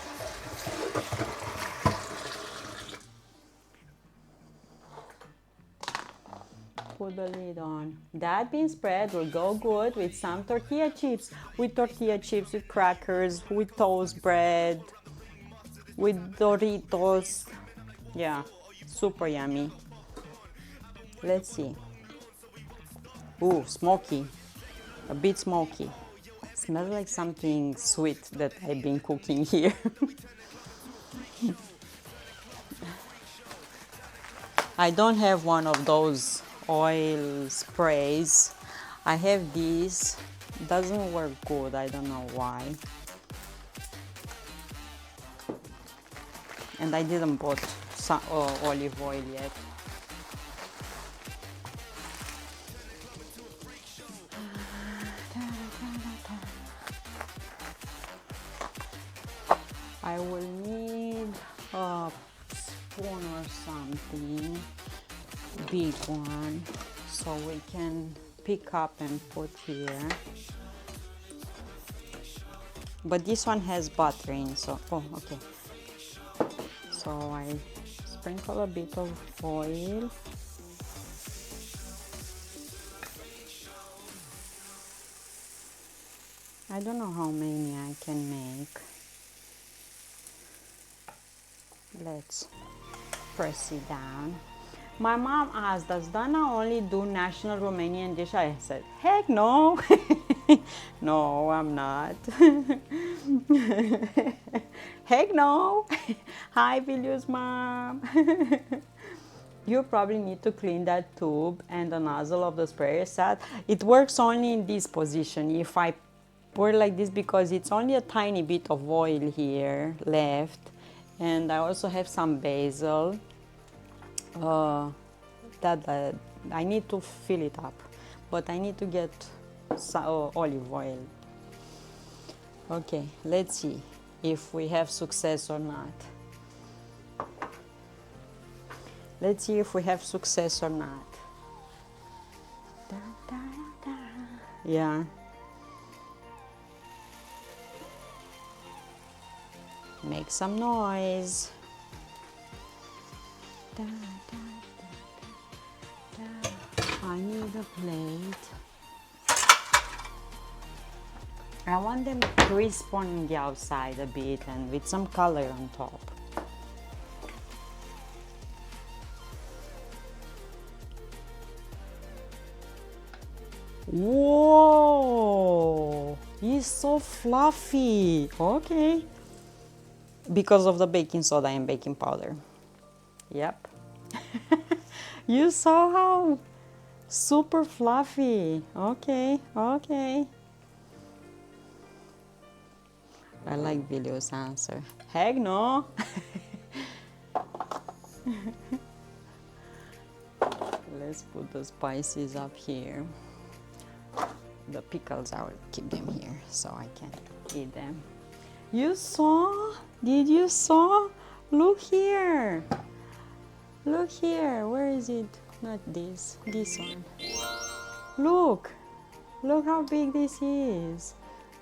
Put the lid on. That bean spread will go good with some tortilla chips. With tortilla chips, with crackers, with toast bread, with Doritos. Yeah, super yummy. Let's see. Ooh, smoky. A bit smoky. Smells like something sweet that I've been cooking here. I don't have one of those oil sprays. I have these. Doesn't work good. I don't know why. And I didn't bought some olive oil yet. I will need a spoon or something, big one, so we can pick up and put here. But this one has butter in, so, oh, okay. So I sprinkle a bit of oil. I don't know how many I can make. Let's press it down. My mom asked, does Dana only do national Romanian dish? I said, heck no. No, I'm not. Heck no. Hi, Vilju's mom. You probably need to clean that tube and the nozzle of the sprayer set. It works only in this position. If I pour like this, because it's only a tiny bit of oil here left. And I also have some basil that I need to fill it up, but I need to get some, olive oil. Okay, let's see if we have success or not. Let's see if we have success or not. Da, da, da. Yeah. Make some noise. Da, da, da, da, da. I need a plate. I want them crisp on the outside a bit and with some color on top. Whoa! It's so fluffy. Okay. Because of the baking soda and baking powder. Yep. You saw how super fluffy. Okay, okay. I like Vilju's answer. Heck no. Let's put the spices up here. The pickles, I will keep them here so I can eat them. You saw? Did you saw? Look here. Look here. Where is it? Not this. This one. Look. Look how big this is.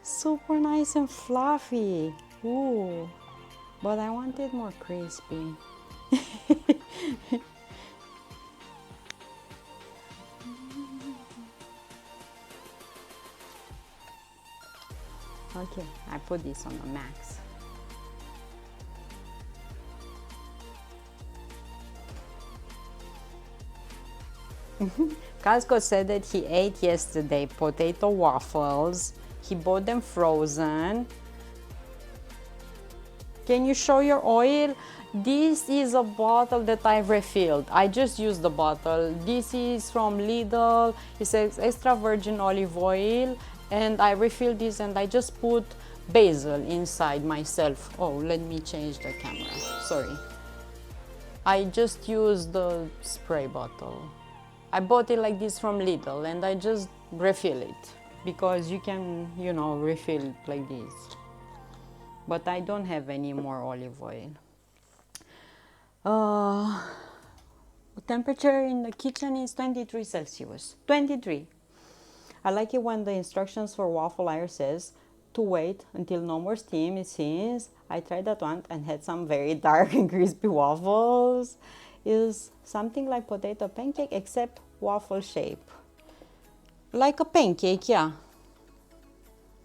Super nice and fluffy. Ooh. But I want it more crispy. Okay, I put this on the max. Casco said that he ate yesterday potato waffles. He bought them frozen. Can you show your oil? This is a bottle that I've refilled. I just used the bottle. This is from Lidl. It says extra virgin olive oil. And I refilled this and I just put basil inside myself. Oh, let me change the camera, sorry. I just used the spray bottle. I bought it like this from Lidl and I just refill it because you can, you know, refill it like this. But I don't have any more olive oil. Temperature in the kitchen is 23 Celsius. 23. I like it when the instructions for waffle iron says to wait until no more steam, since I tried that one and had some very dark and crispy waffles. Is something like potato pancake except waffle shape. Like a pancake, yeah.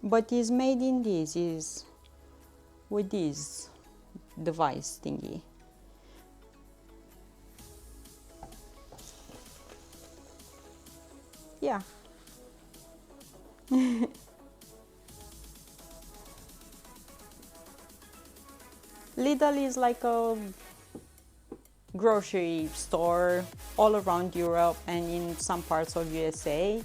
But it's made in this, is with this device thingy. Yeah. Lidl is like a grocery store all around Europe and in some parts of USA.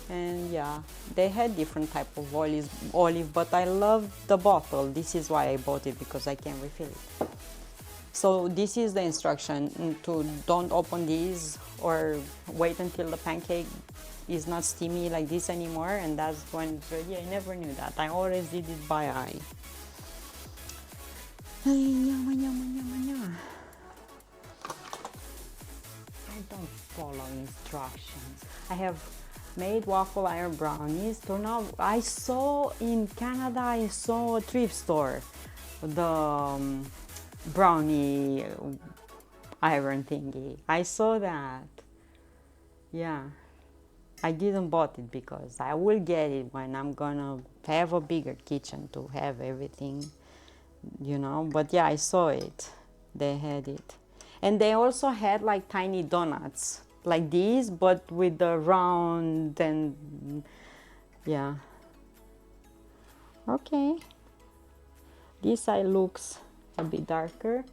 And yeah, they had different type of olive, but I love the bottle. This is why I bought it, because I can refill it. So this is the instruction to don't open these or wait until the pancake is not steamy like this anymore, and that's when it's ready. I never knew that. I always did it by eye. I don't follow instructions. I have made waffle iron brownies. Turn out, I saw in Canada, I saw a thrift store, the brownie iron thingy. I saw that. Yeah. I didn't bought it because I will get it when I'm gonna have a bigger kitchen to have everything, you know. But yeah, I saw it. They had it. And they also had like tiny donuts like these, but with the round and yeah. Okay. This side looks a bit darker.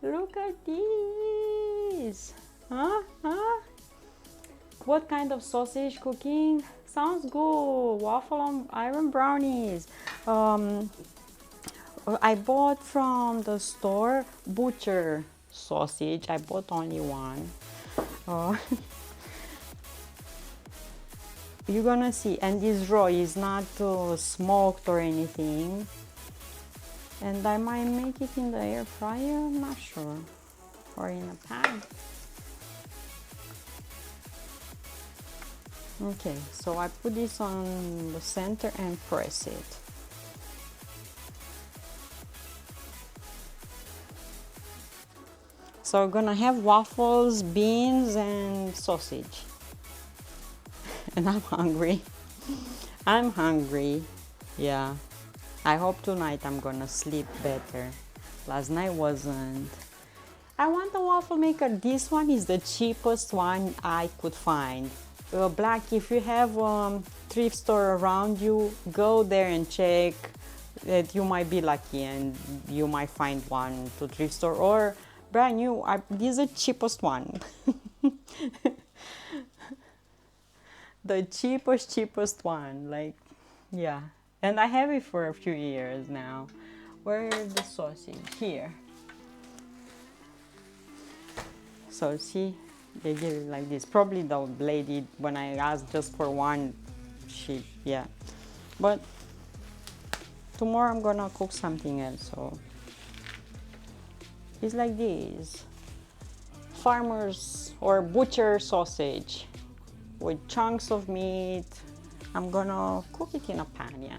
Look at this. Huh? What kind of sausage cooking? Sounds good. Waffle on iron brownies. I bought from the store butcher sausage. I bought only one. You're gonna see. And this raw is not smoked or anything. And I might make it in the air fryer. I'm not sure. Or in a pan. Okay, so I put this on the center and press it. So we're gonna have waffles, beans, and sausage. And I'm hungry. I'm hungry. Yeah. I hope tonight I'm gonna sleep better. Last night wasn't. I want a waffle maker. This one is the cheapest one I could find. Black, if you have a thrift store around you, go there and check. That you might be lucky and you might find one to thrift store, or brand new. This is the cheapest one. The cheapest one, like, yeah. And I have it for a few years now. Where is the sausage? Here. So see, they give it like this. Probably the lady, when I asked just for one, yeah. But tomorrow I'm gonna cook something else, so it's like this. Farmer's or butcher sausage with chunks of meat. I'm gonna cook it in a pan, yeah.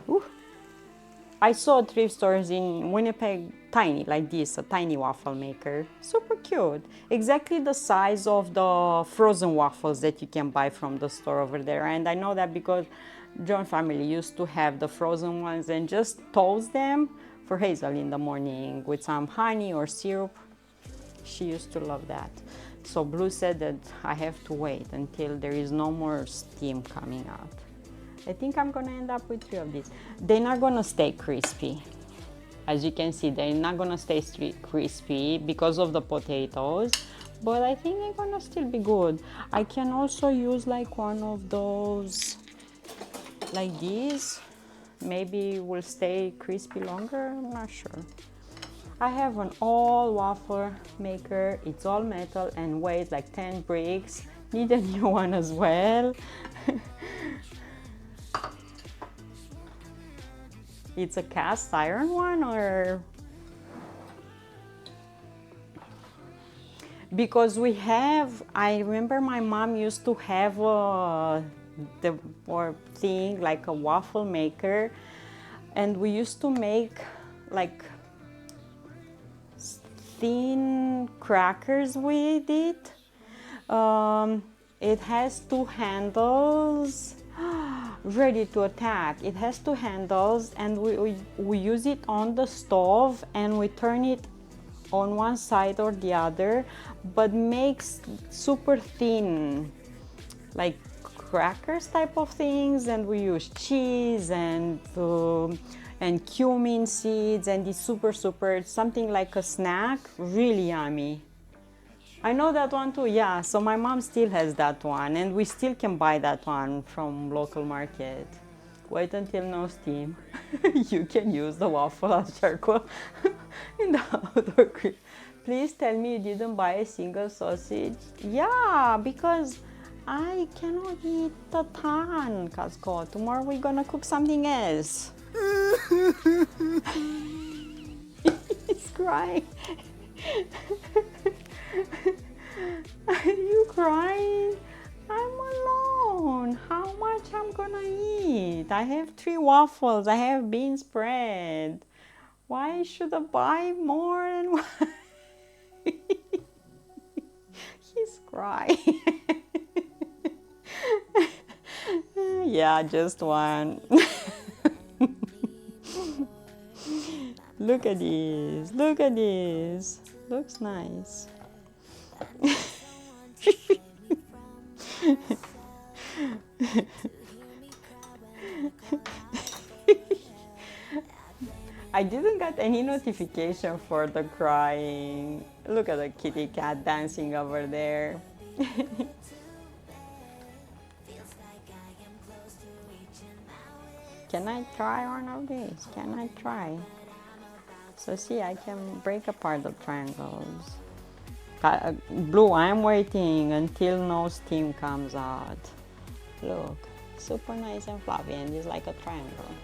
Ooh. I saw thrift stores in Winnipeg, tiny, like this, a tiny waffle maker. Super cute. Exactly the size of the frozen waffles that you can buy from the store over there. And I know that because John family used to have the frozen ones and just toast them for Hazel in the morning with some honey or syrup. She used to love that. So Blue said that I have to wait until there is no more steam coming out. I think I'm gonna end up with 3 of these. They're not gonna stay crispy. As you can see, they're not gonna stay crispy because of the potatoes, but I think they're gonna still be good. I can also use like one of those like this, maybe will stay crispy longer. I'm not sure. I have an all waffle maker. It's all metal and weighs like 10 bricks. Need a new one as well. It's a cast iron one, or because we have, I remember my mom used to have the or thing like a waffle maker, and we used to make like thin crackers with it. It has two handles. Ready to attack. It has two handles, and we use it on the stove, and we turn it on one side or the other, but makes super thin, like crackers type of things. And we use cheese and cumin seeds, and it's super it's something like a snack, really yummy. I know that one too, yeah. So my mom still has that one, and we still can buy that one from local market. Wait until no steam. You can use the waffle as charcoal in the outdoor grill. Please tell me you didn't buy a single sausage. Yeah, because I cannot eat a ton, Casco. Tomorrow we're gonna cook something else. He's crying. Are you crying? I'm alone. How much I'm gonna eat? I have 3 waffles. I have bean spread. Why should I buy more than one? He's crying. Yeah, just one. Look at this. Look at this. Looks nice. I didn't get any notification for the crying. Look at the kitty cat dancing over there. Can I try one of these? Can I try? So see, I can break apart the triangles. Blue, I'm waiting until no steam comes out. Look, super nice and fluffy, and it's like a triangle.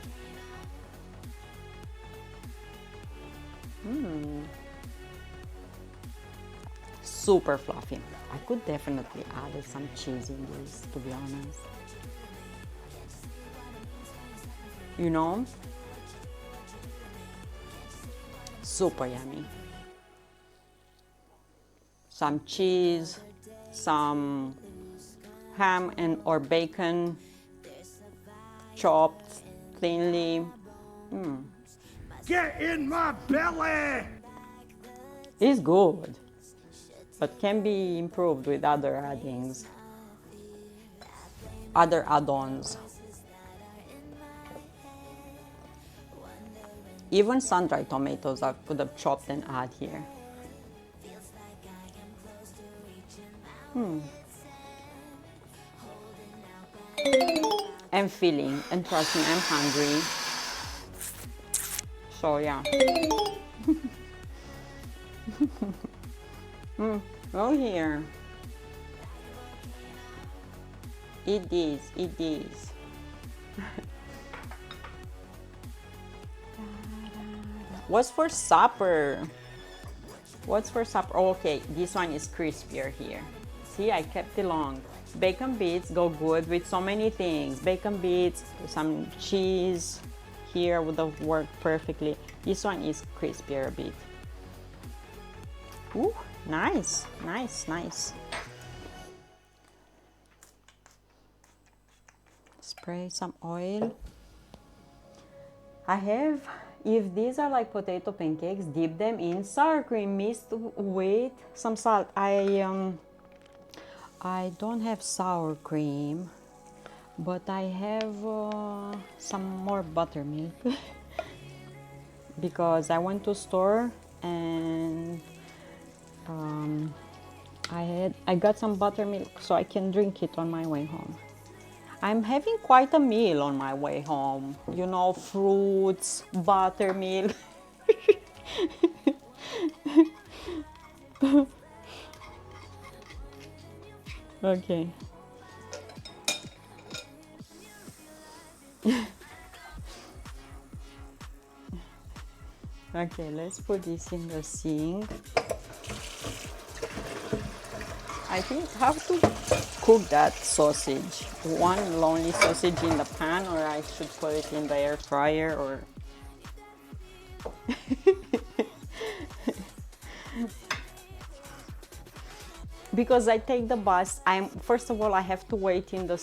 Super fluffy. I could definitely add some cheese in this, to be honest. You know? Super yummy. Some cheese, some ham and or bacon chopped thinly. Get in my belly! It's good, but can be improved with other addings, other add-ons. Even sun-dried tomatoes I could have chopped and add here. I'm filling, and trust me, I'm hungry. So yeah. Go here. Eat this, eat this. What's for supper? What's for supper? Oh, okay, this one is crispier here. See, I kept it long. Bacon bits go good with so many things. Bacon bits, some cheese here would have worked perfectly. This one is crispier a bit. Ooh, nice, nice, nice. Spray some oil. I have, if these are like potato pancakes, dip them in sour cream mixed with some salt. I don't have sour cream, but I have some more buttermilk because I went to store and I got some buttermilk so I can drink it on my way home. I'm having quite a meal on my way home. You know, fruits, buttermilk. Okay. Okay, let's put this in the sink. I think I have to cook that sausage. One lonely sausage in the pan, or I should put it in the air fryer, or because I take the bus. First of all, I have to wait in the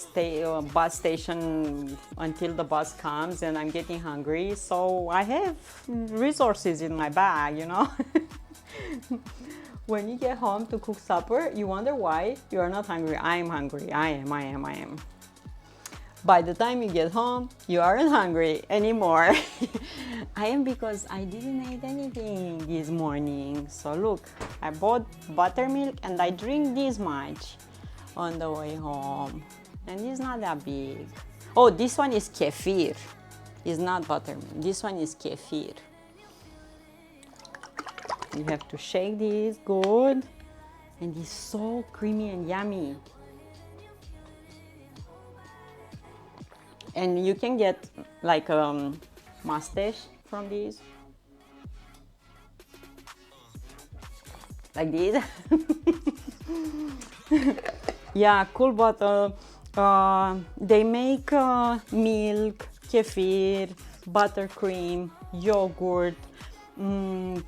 bus station until the bus comes, and I'm getting hungry. So I have resources in my bag, you know. When you get home to cook supper, you wonder why you are not hungry. I am hungry. I am. By the time you get home, you aren't hungry anymore. I am, because I didn't eat anything this morning. So look, I bought buttermilk and I drink this much on the way home. And it's not that big. Oh, this one is kefir. It's not buttermilk. This one is kefir. You have to shake this good. And it's so creamy and yummy. And you can get like a mustache from these. Like this. Yeah, cool, but they make milk, kefir, buttercream, yogurt,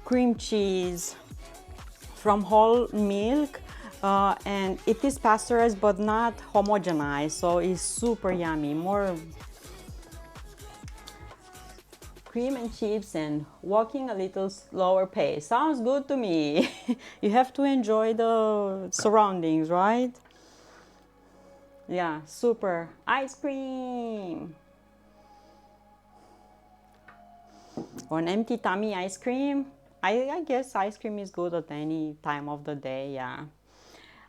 cream cheese from whole milk. And it is pasteurized but not homogenized, so it's super yummy. More cream and chips and walking a little slower pace. Sounds good to me. You have to enjoy the surroundings, right? Yeah, super. Ice cream. On empty tummy ice cream. I guess ice cream is good at any time of the day, yeah.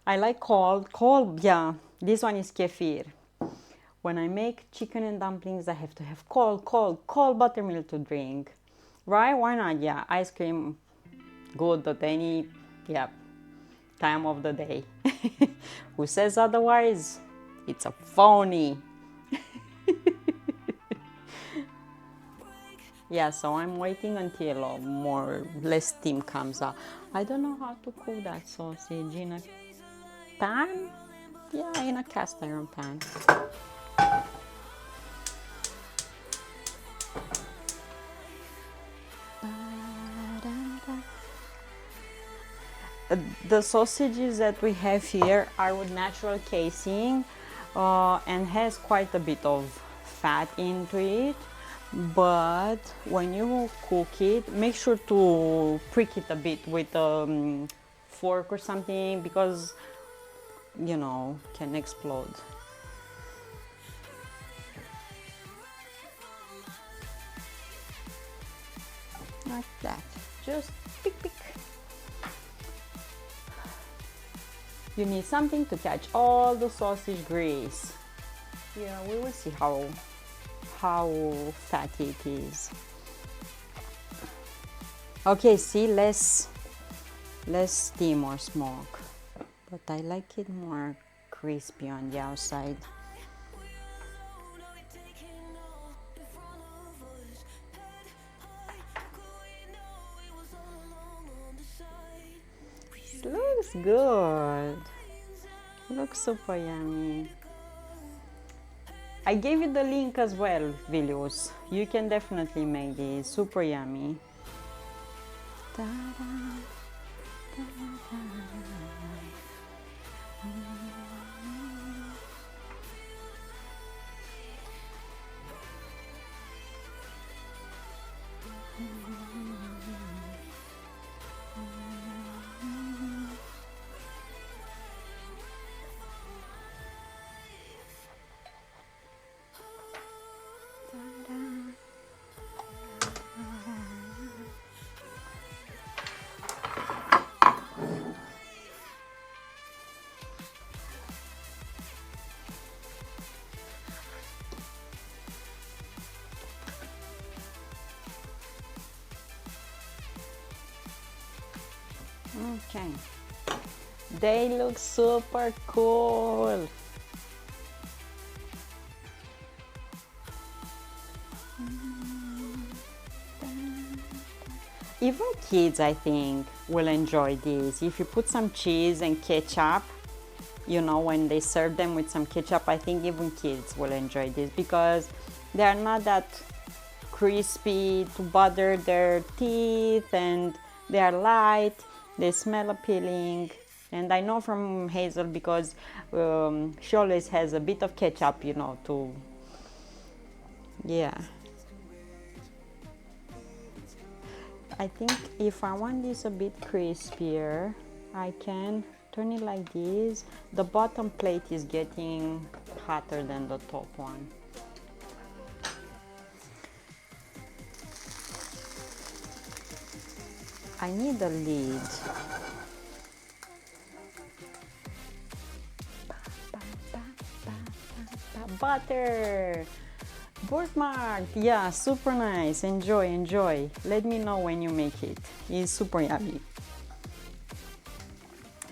I like cold, yeah. This one is kefir. When I make chicken and dumplings, I have to have cold buttermilk to drink. Right? Why not? Yeah, ice cream, good at any, yeah, time of the day. Who says otherwise? It's a phony. Yeah, so I'm waiting until less steam comes out. I don't know how to cook that sausage in a pan. Yeah, in a cast iron pan. The sausages that we have here are with natural casing and has quite a bit of fat into it, but when you cook it, make sure to prick it a bit with a fork or something, because you know, can explode. Like that, just pick. You need something to catch all the sausage grease. Yeah, we will see how fatty it is. Okay, see, less steam or smoke, but I like it more crispy on the outside. Looks good. Looks super yummy. I gave you the link as well, Vilius. You can definitely make this super yummy. Ta-da, ta-da. Okay. They look super cool. Even kids, I think, will enjoy these. If you put some cheese and ketchup, you know, when they serve them with some ketchup, I think even kids will enjoy this because they are not that crispy to bother their teeth, and they are light, they smell appealing. And I know from Hazel because she always has a bit of ketchup, you know, to, yeah. I think if I want this a bit crispier, I can turn it like this. The bottom plate is getting hotter than the top one. I need a lid. Butter! Birthmark! Yeah, super nice. Enjoy, enjoy. Let me know when you make it. It's super yummy.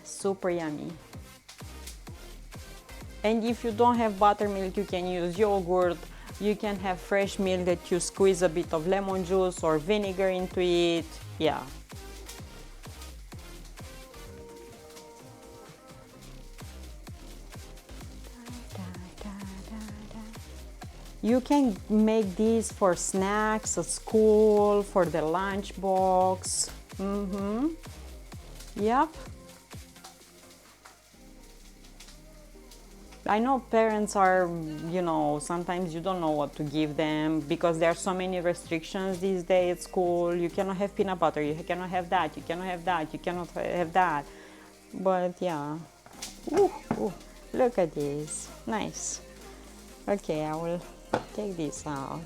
Super yummy. And if you don't have buttermilk, you can use yogurt. You can have fresh milk that you squeeze a bit of lemon juice or vinegar into it. Yeah. You can make these for snacks at school, for the lunch box. Yep. I know parents are, you know, sometimes you don't know what to give them because there are so many restrictions these days at school. You cannot have peanut butter, you cannot have that, you cannot have that, you cannot have that. But yeah. Ooh, ooh, look at this. Nice. Okay, I will take this out.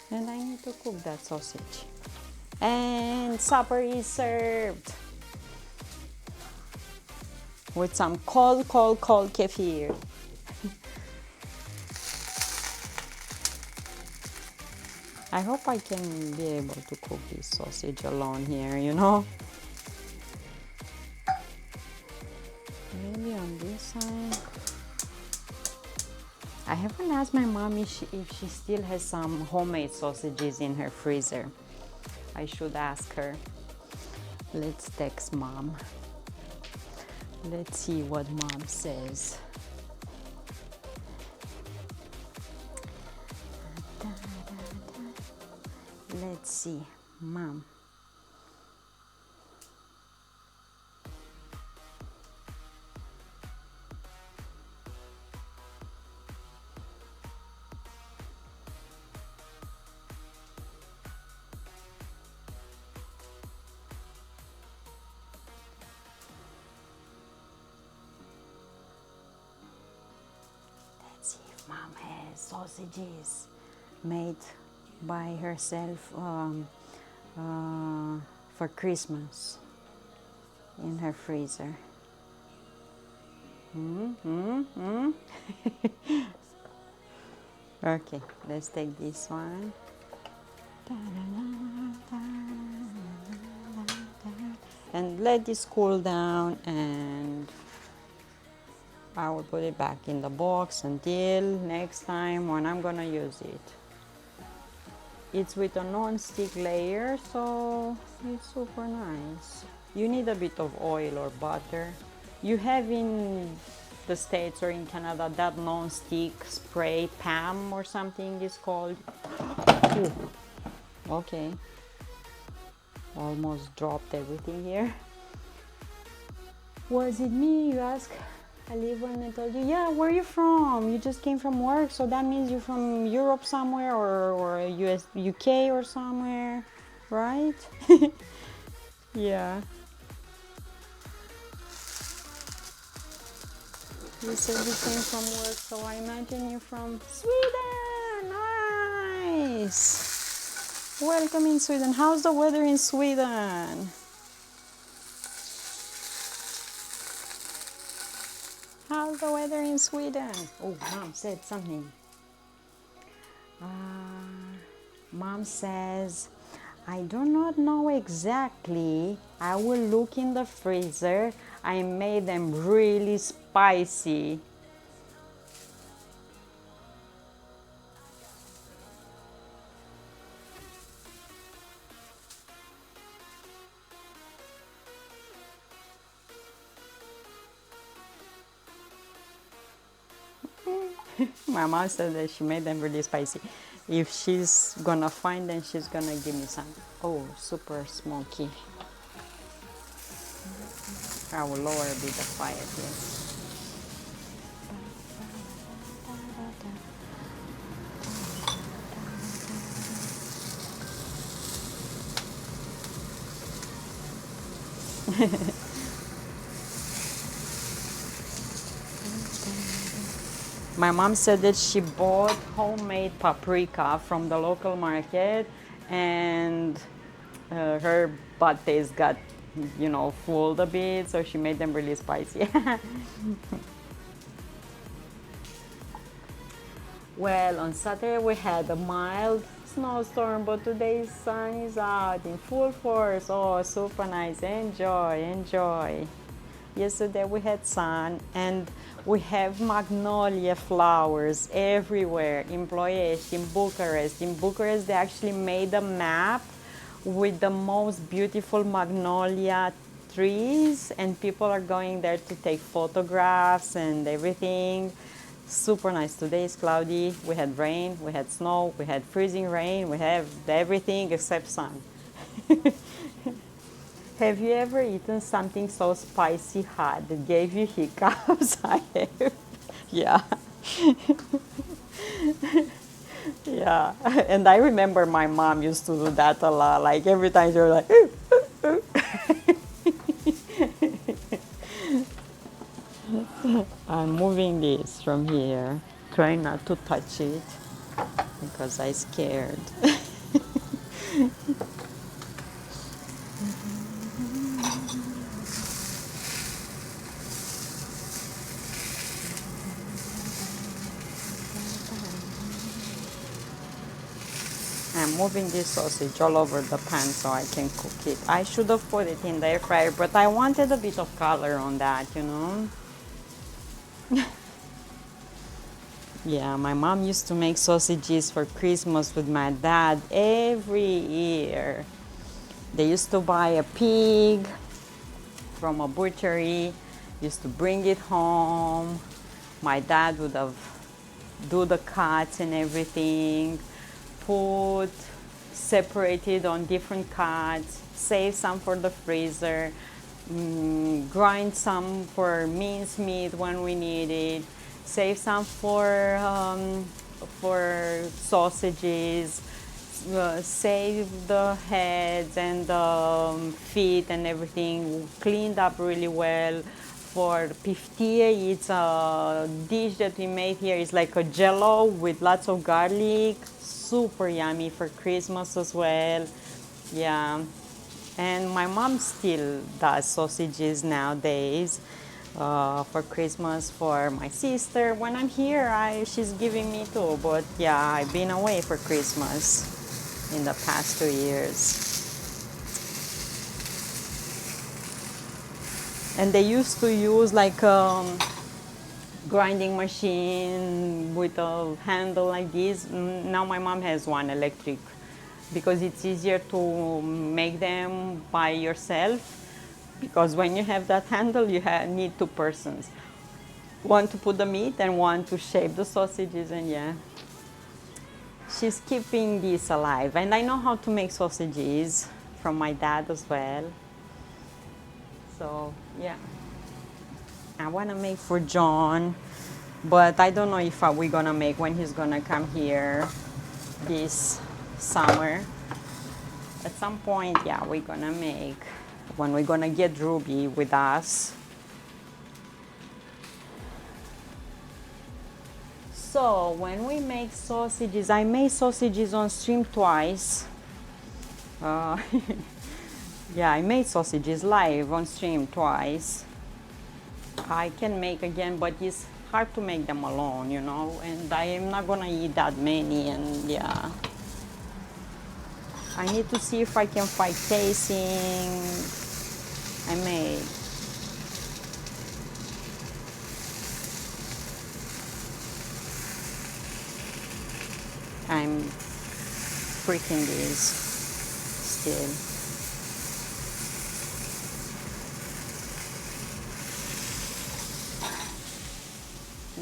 And I need to cook that sausage. And supper is served with some cold kefir. I hope I can be able to cook this sausage alone here, you know. Maybe on this side. I haven't asked my mom if she still has some homemade sausages in her freezer. I should ask her. Let's text mom. Let's see what mom says. Let's see, mom. Let's see if mom has sausages made by herself for Christmas in her freezer. Okay, let's take this one. And let this cool down, and I will put it back in the box until next time when I'm gonna use it. It's with a non-stick layer, so it's super nice. You need a bit of oil or butter. You have in the States or in Canada that non-stick spray, PAM or something is called. Ooh. Okay. Almost dropped everything here. Was it me, you ask? I live when I told you, yeah, where are you from? You just came from work, so that means you're from Europe somewhere or US, UK or somewhere, right? Yeah. You said you came from work, so I imagine you're from Sweden. Nice. Welcome in Sweden. How's the weather in Sweden? How's the weather in Sweden? Oh, mom said something. mom says, I do not know exactly. I will look in the freezer. I made them really spicy. My mom said that she made them really spicy. If she's gonna find them, she's gonna give me some. Oh, super smoky. I will lower a bit the fire here. My mom said that she bought homemade paprika from the local market, and her butt taste got, fooled a bit, so she made them really spicy. Well, on Saturday we had a mild snowstorm, but today's sun is out in full force. Oh, super nice. Enjoy, enjoy. Yesterday we had sun, and we have magnolia flowers everywhere in Ploiești, in Bucharest. In Bucharest, they actually made a map with the most beautiful magnolia trees, and people are going there to take photographs and everything. Super nice. Today is cloudy. We had rain, we had snow, we had freezing rain, we have everything except sun. Have you ever eaten something so spicy hot that gave you hiccups? I have. Yeah. Yeah. And I remember my mom used to do that a lot. Like every time she was like, I'm moving this from here, trying not to touch it because I'm scared. I'm moving this sausage all over the pan so I can cook it. I should have put it in the air fryer, but I wanted a bit of color on that, Yeah, my mom used to make sausages for Christmas with my dad every year. They used to buy a pig from a butchery, used to bring it home. My dad would have do the cuts and everything, separated on different cuts, save some for the freezer, grind some for minced meat when we need it, save some for sausages, save the heads and the feet and everything, cleaned up really well. For piftie, it's a dish that we made here. It's like a jello with lots of garlic, super yummy for Christmas as well. Yeah, and my mom still does sausages nowadays for Christmas for my sister. When I'm here, she's giving me too. But yeah, I've been away for Christmas in the past 2 years. And they used to use like a grinding machine with a handle like this. Now my mom has one electric because it's easier to make them by yourself, because when you have that handle you need two persons, one to put the meat and one to shape the sausages. And yeah, she's keeping this alive. And I know how to make sausages from my dad as well. So yeah, I want to make for John, but I don't know if we're gonna make when he's gonna come here this summer. At some point, yeah, we're gonna make when we're gonna get Ruby with us. So when we make sausages, I made sausages on stream twice. Yeah, I made sausages live on stream twice. I can make again, but it's hard to make them alone, and I am not gonna eat that many, and yeah. I need to see if I can find casing. I made. I'm freaking these still.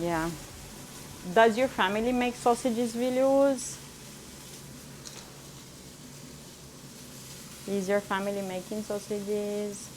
Yeah. Does your family make sausages, Vilnius? Is your family making sausages?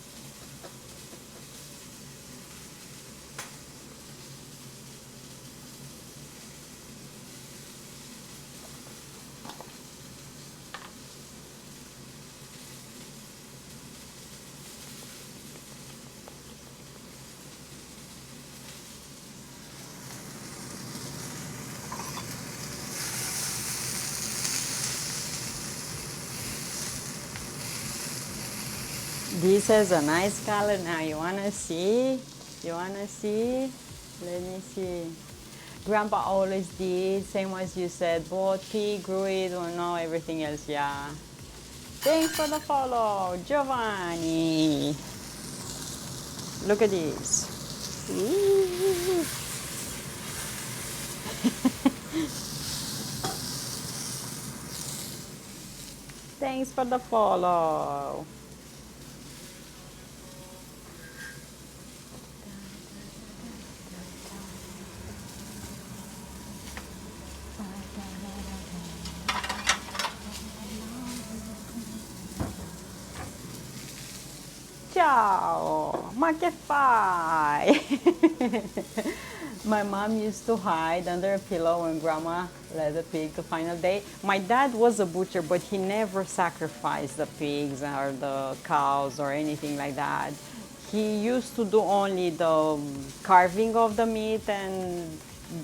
This has a nice color now. You wanna see? You wanna see? Let me see. Grandpa always did, same as you said, both pig, gruit, or no, everything else, yeah. Thanks for the follow, Giovanni. Look at this. Ooh. Thanks for the follow. Ciao, ma che fai? My mom used to hide under a pillow when grandma led the pig the final day. My dad was a butcher, but he never sacrificed the pigs or the cows or anything like that. He used to do only the carving of the meat and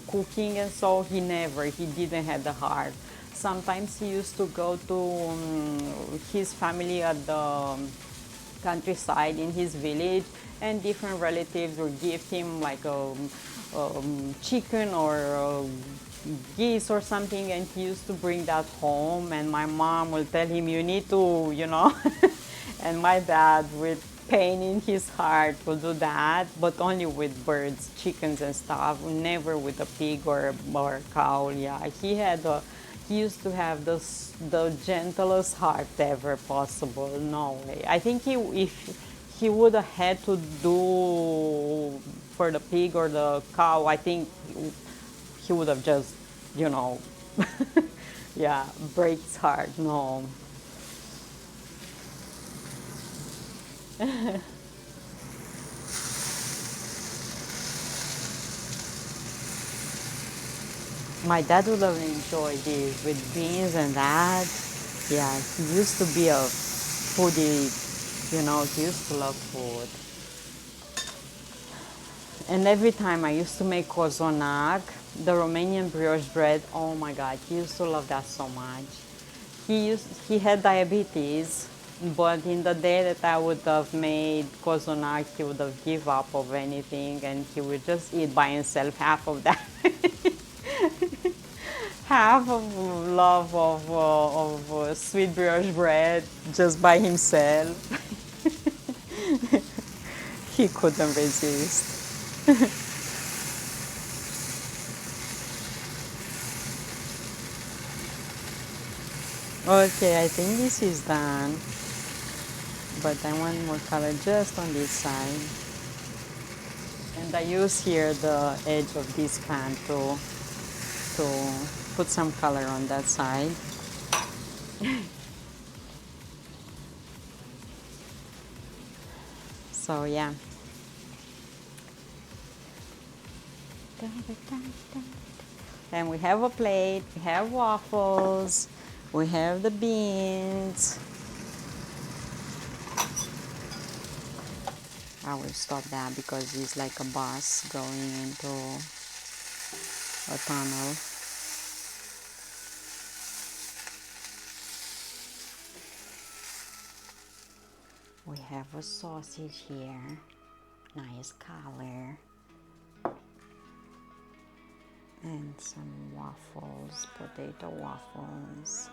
cooking, and so he didn't have the heart. Sometimes he used to go to his family at the countryside in his village, and different relatives would gift him like a chicken or geese or something, and he used to bring that home, and my mom will tell him, you need to, and my dad with pain in his heart will do that, but only with birds, chickens and stuff, never with a pig or cow. Yeah, he used to have the gentlest heart ever possible. No way. I think if he would have had to do for the pig or the cow, I think he would have just, yeah, break his heart. No. My dad would have enjoyed this with beans and that. Yeah, he used to be a foodie, he used to love food. And every time I used to make cozonac, the Romanian brioche bread, oh my God, he used to love that so much. He had diabetes, but in the day that I would have made cozonac, he would have give up of anything, and he would just eat by himself half of that. Half of love of sweet brioche bread just by himself. He couldn't resist. Okay, I think this is done, but I want more color just on this side. And I use here the edge of this pan to put some color on that side. So yeah. And we have a plate, we have waffles, we have the beans. I will stop that because it's like a bus going into a tunnel. We have a sausage here, nice color. And some waffles, potato waffles.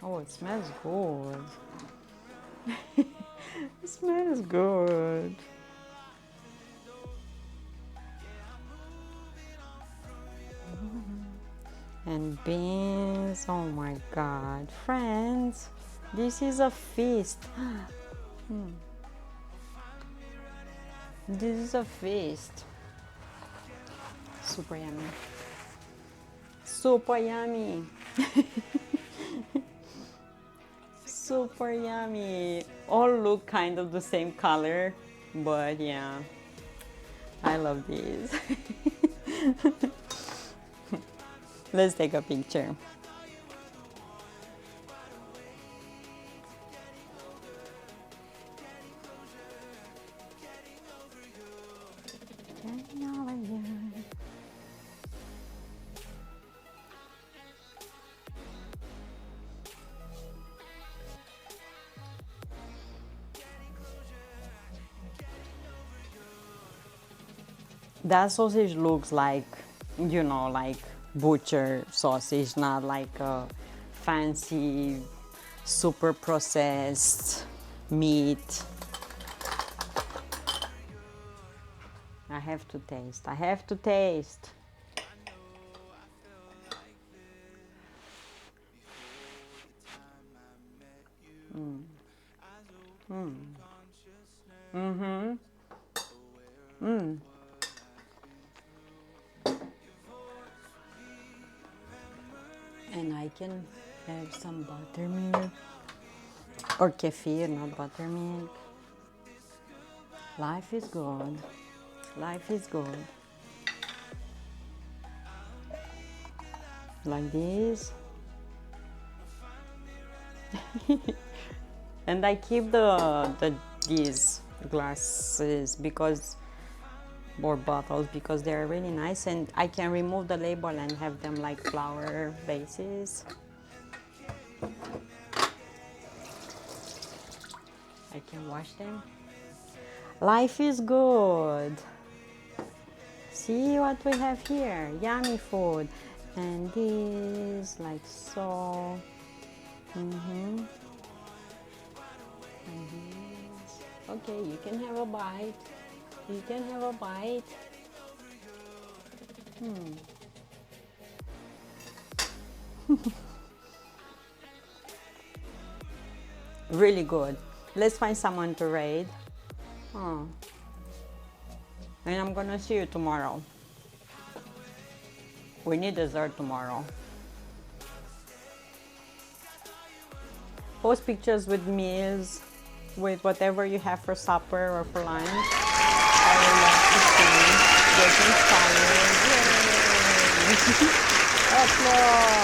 Oh, it smells good. It smells good. And beans, oh my God. Friends, this is a feast. This is a feast. Super yummy. Super yummy. Super yummy. All look kind of the same color, but yeah, I love these. Let's take a picture. That sausage looks like, you know, like butcher sausage, not like a fancy, super processed meat. I have to taste. I have to taste. And I can have some buttermilk or kefir, not buttermilk. Life is good. Life is good. Like this. And I keep these glasses because, or bottles, because they're really nice, and I can remove the label and have them like flower vases. I can wash them. Life is good. See what we have here. Yummy food. And this like so. And this. Okay, you can have a bite. You can have a bite. Really good. Let's find someone to raid. Oh. And I'm gonna see you tomorrow. We need dessert tomorrow. Post pictures with meals, with whatever you have for supper or for lunch. I would love to see. Get inspired. Yay! Applause.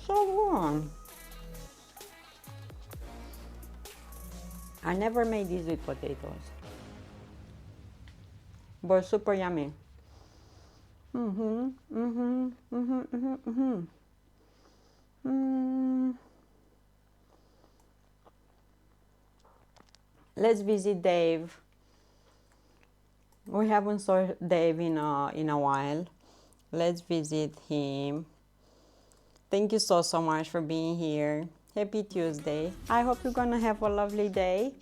So warm. I never made these with potatoes, but super yummy. Let's visit Dave. We haven't saw Dave in a while. Let's visit him. Thank you so much for being here. Happy Tuesday. I hope you're gonna have a lovely day.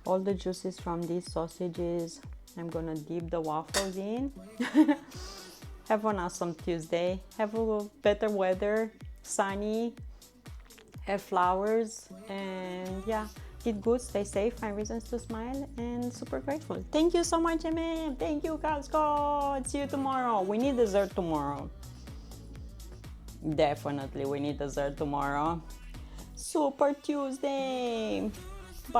All the juices from these sausages, I'm gonna dip the waffles in. Have an awesome Tuesday. Have a better weather, sunny, have flowers, and yeah, eat good, stay safe, find reasons to smile, and super grateful. Thank you so much, MM. Thank you, Cascode. See you tomorrow. We need dessert tomorrow. Definitely, we need dessert tomorrow. Super Tuesday.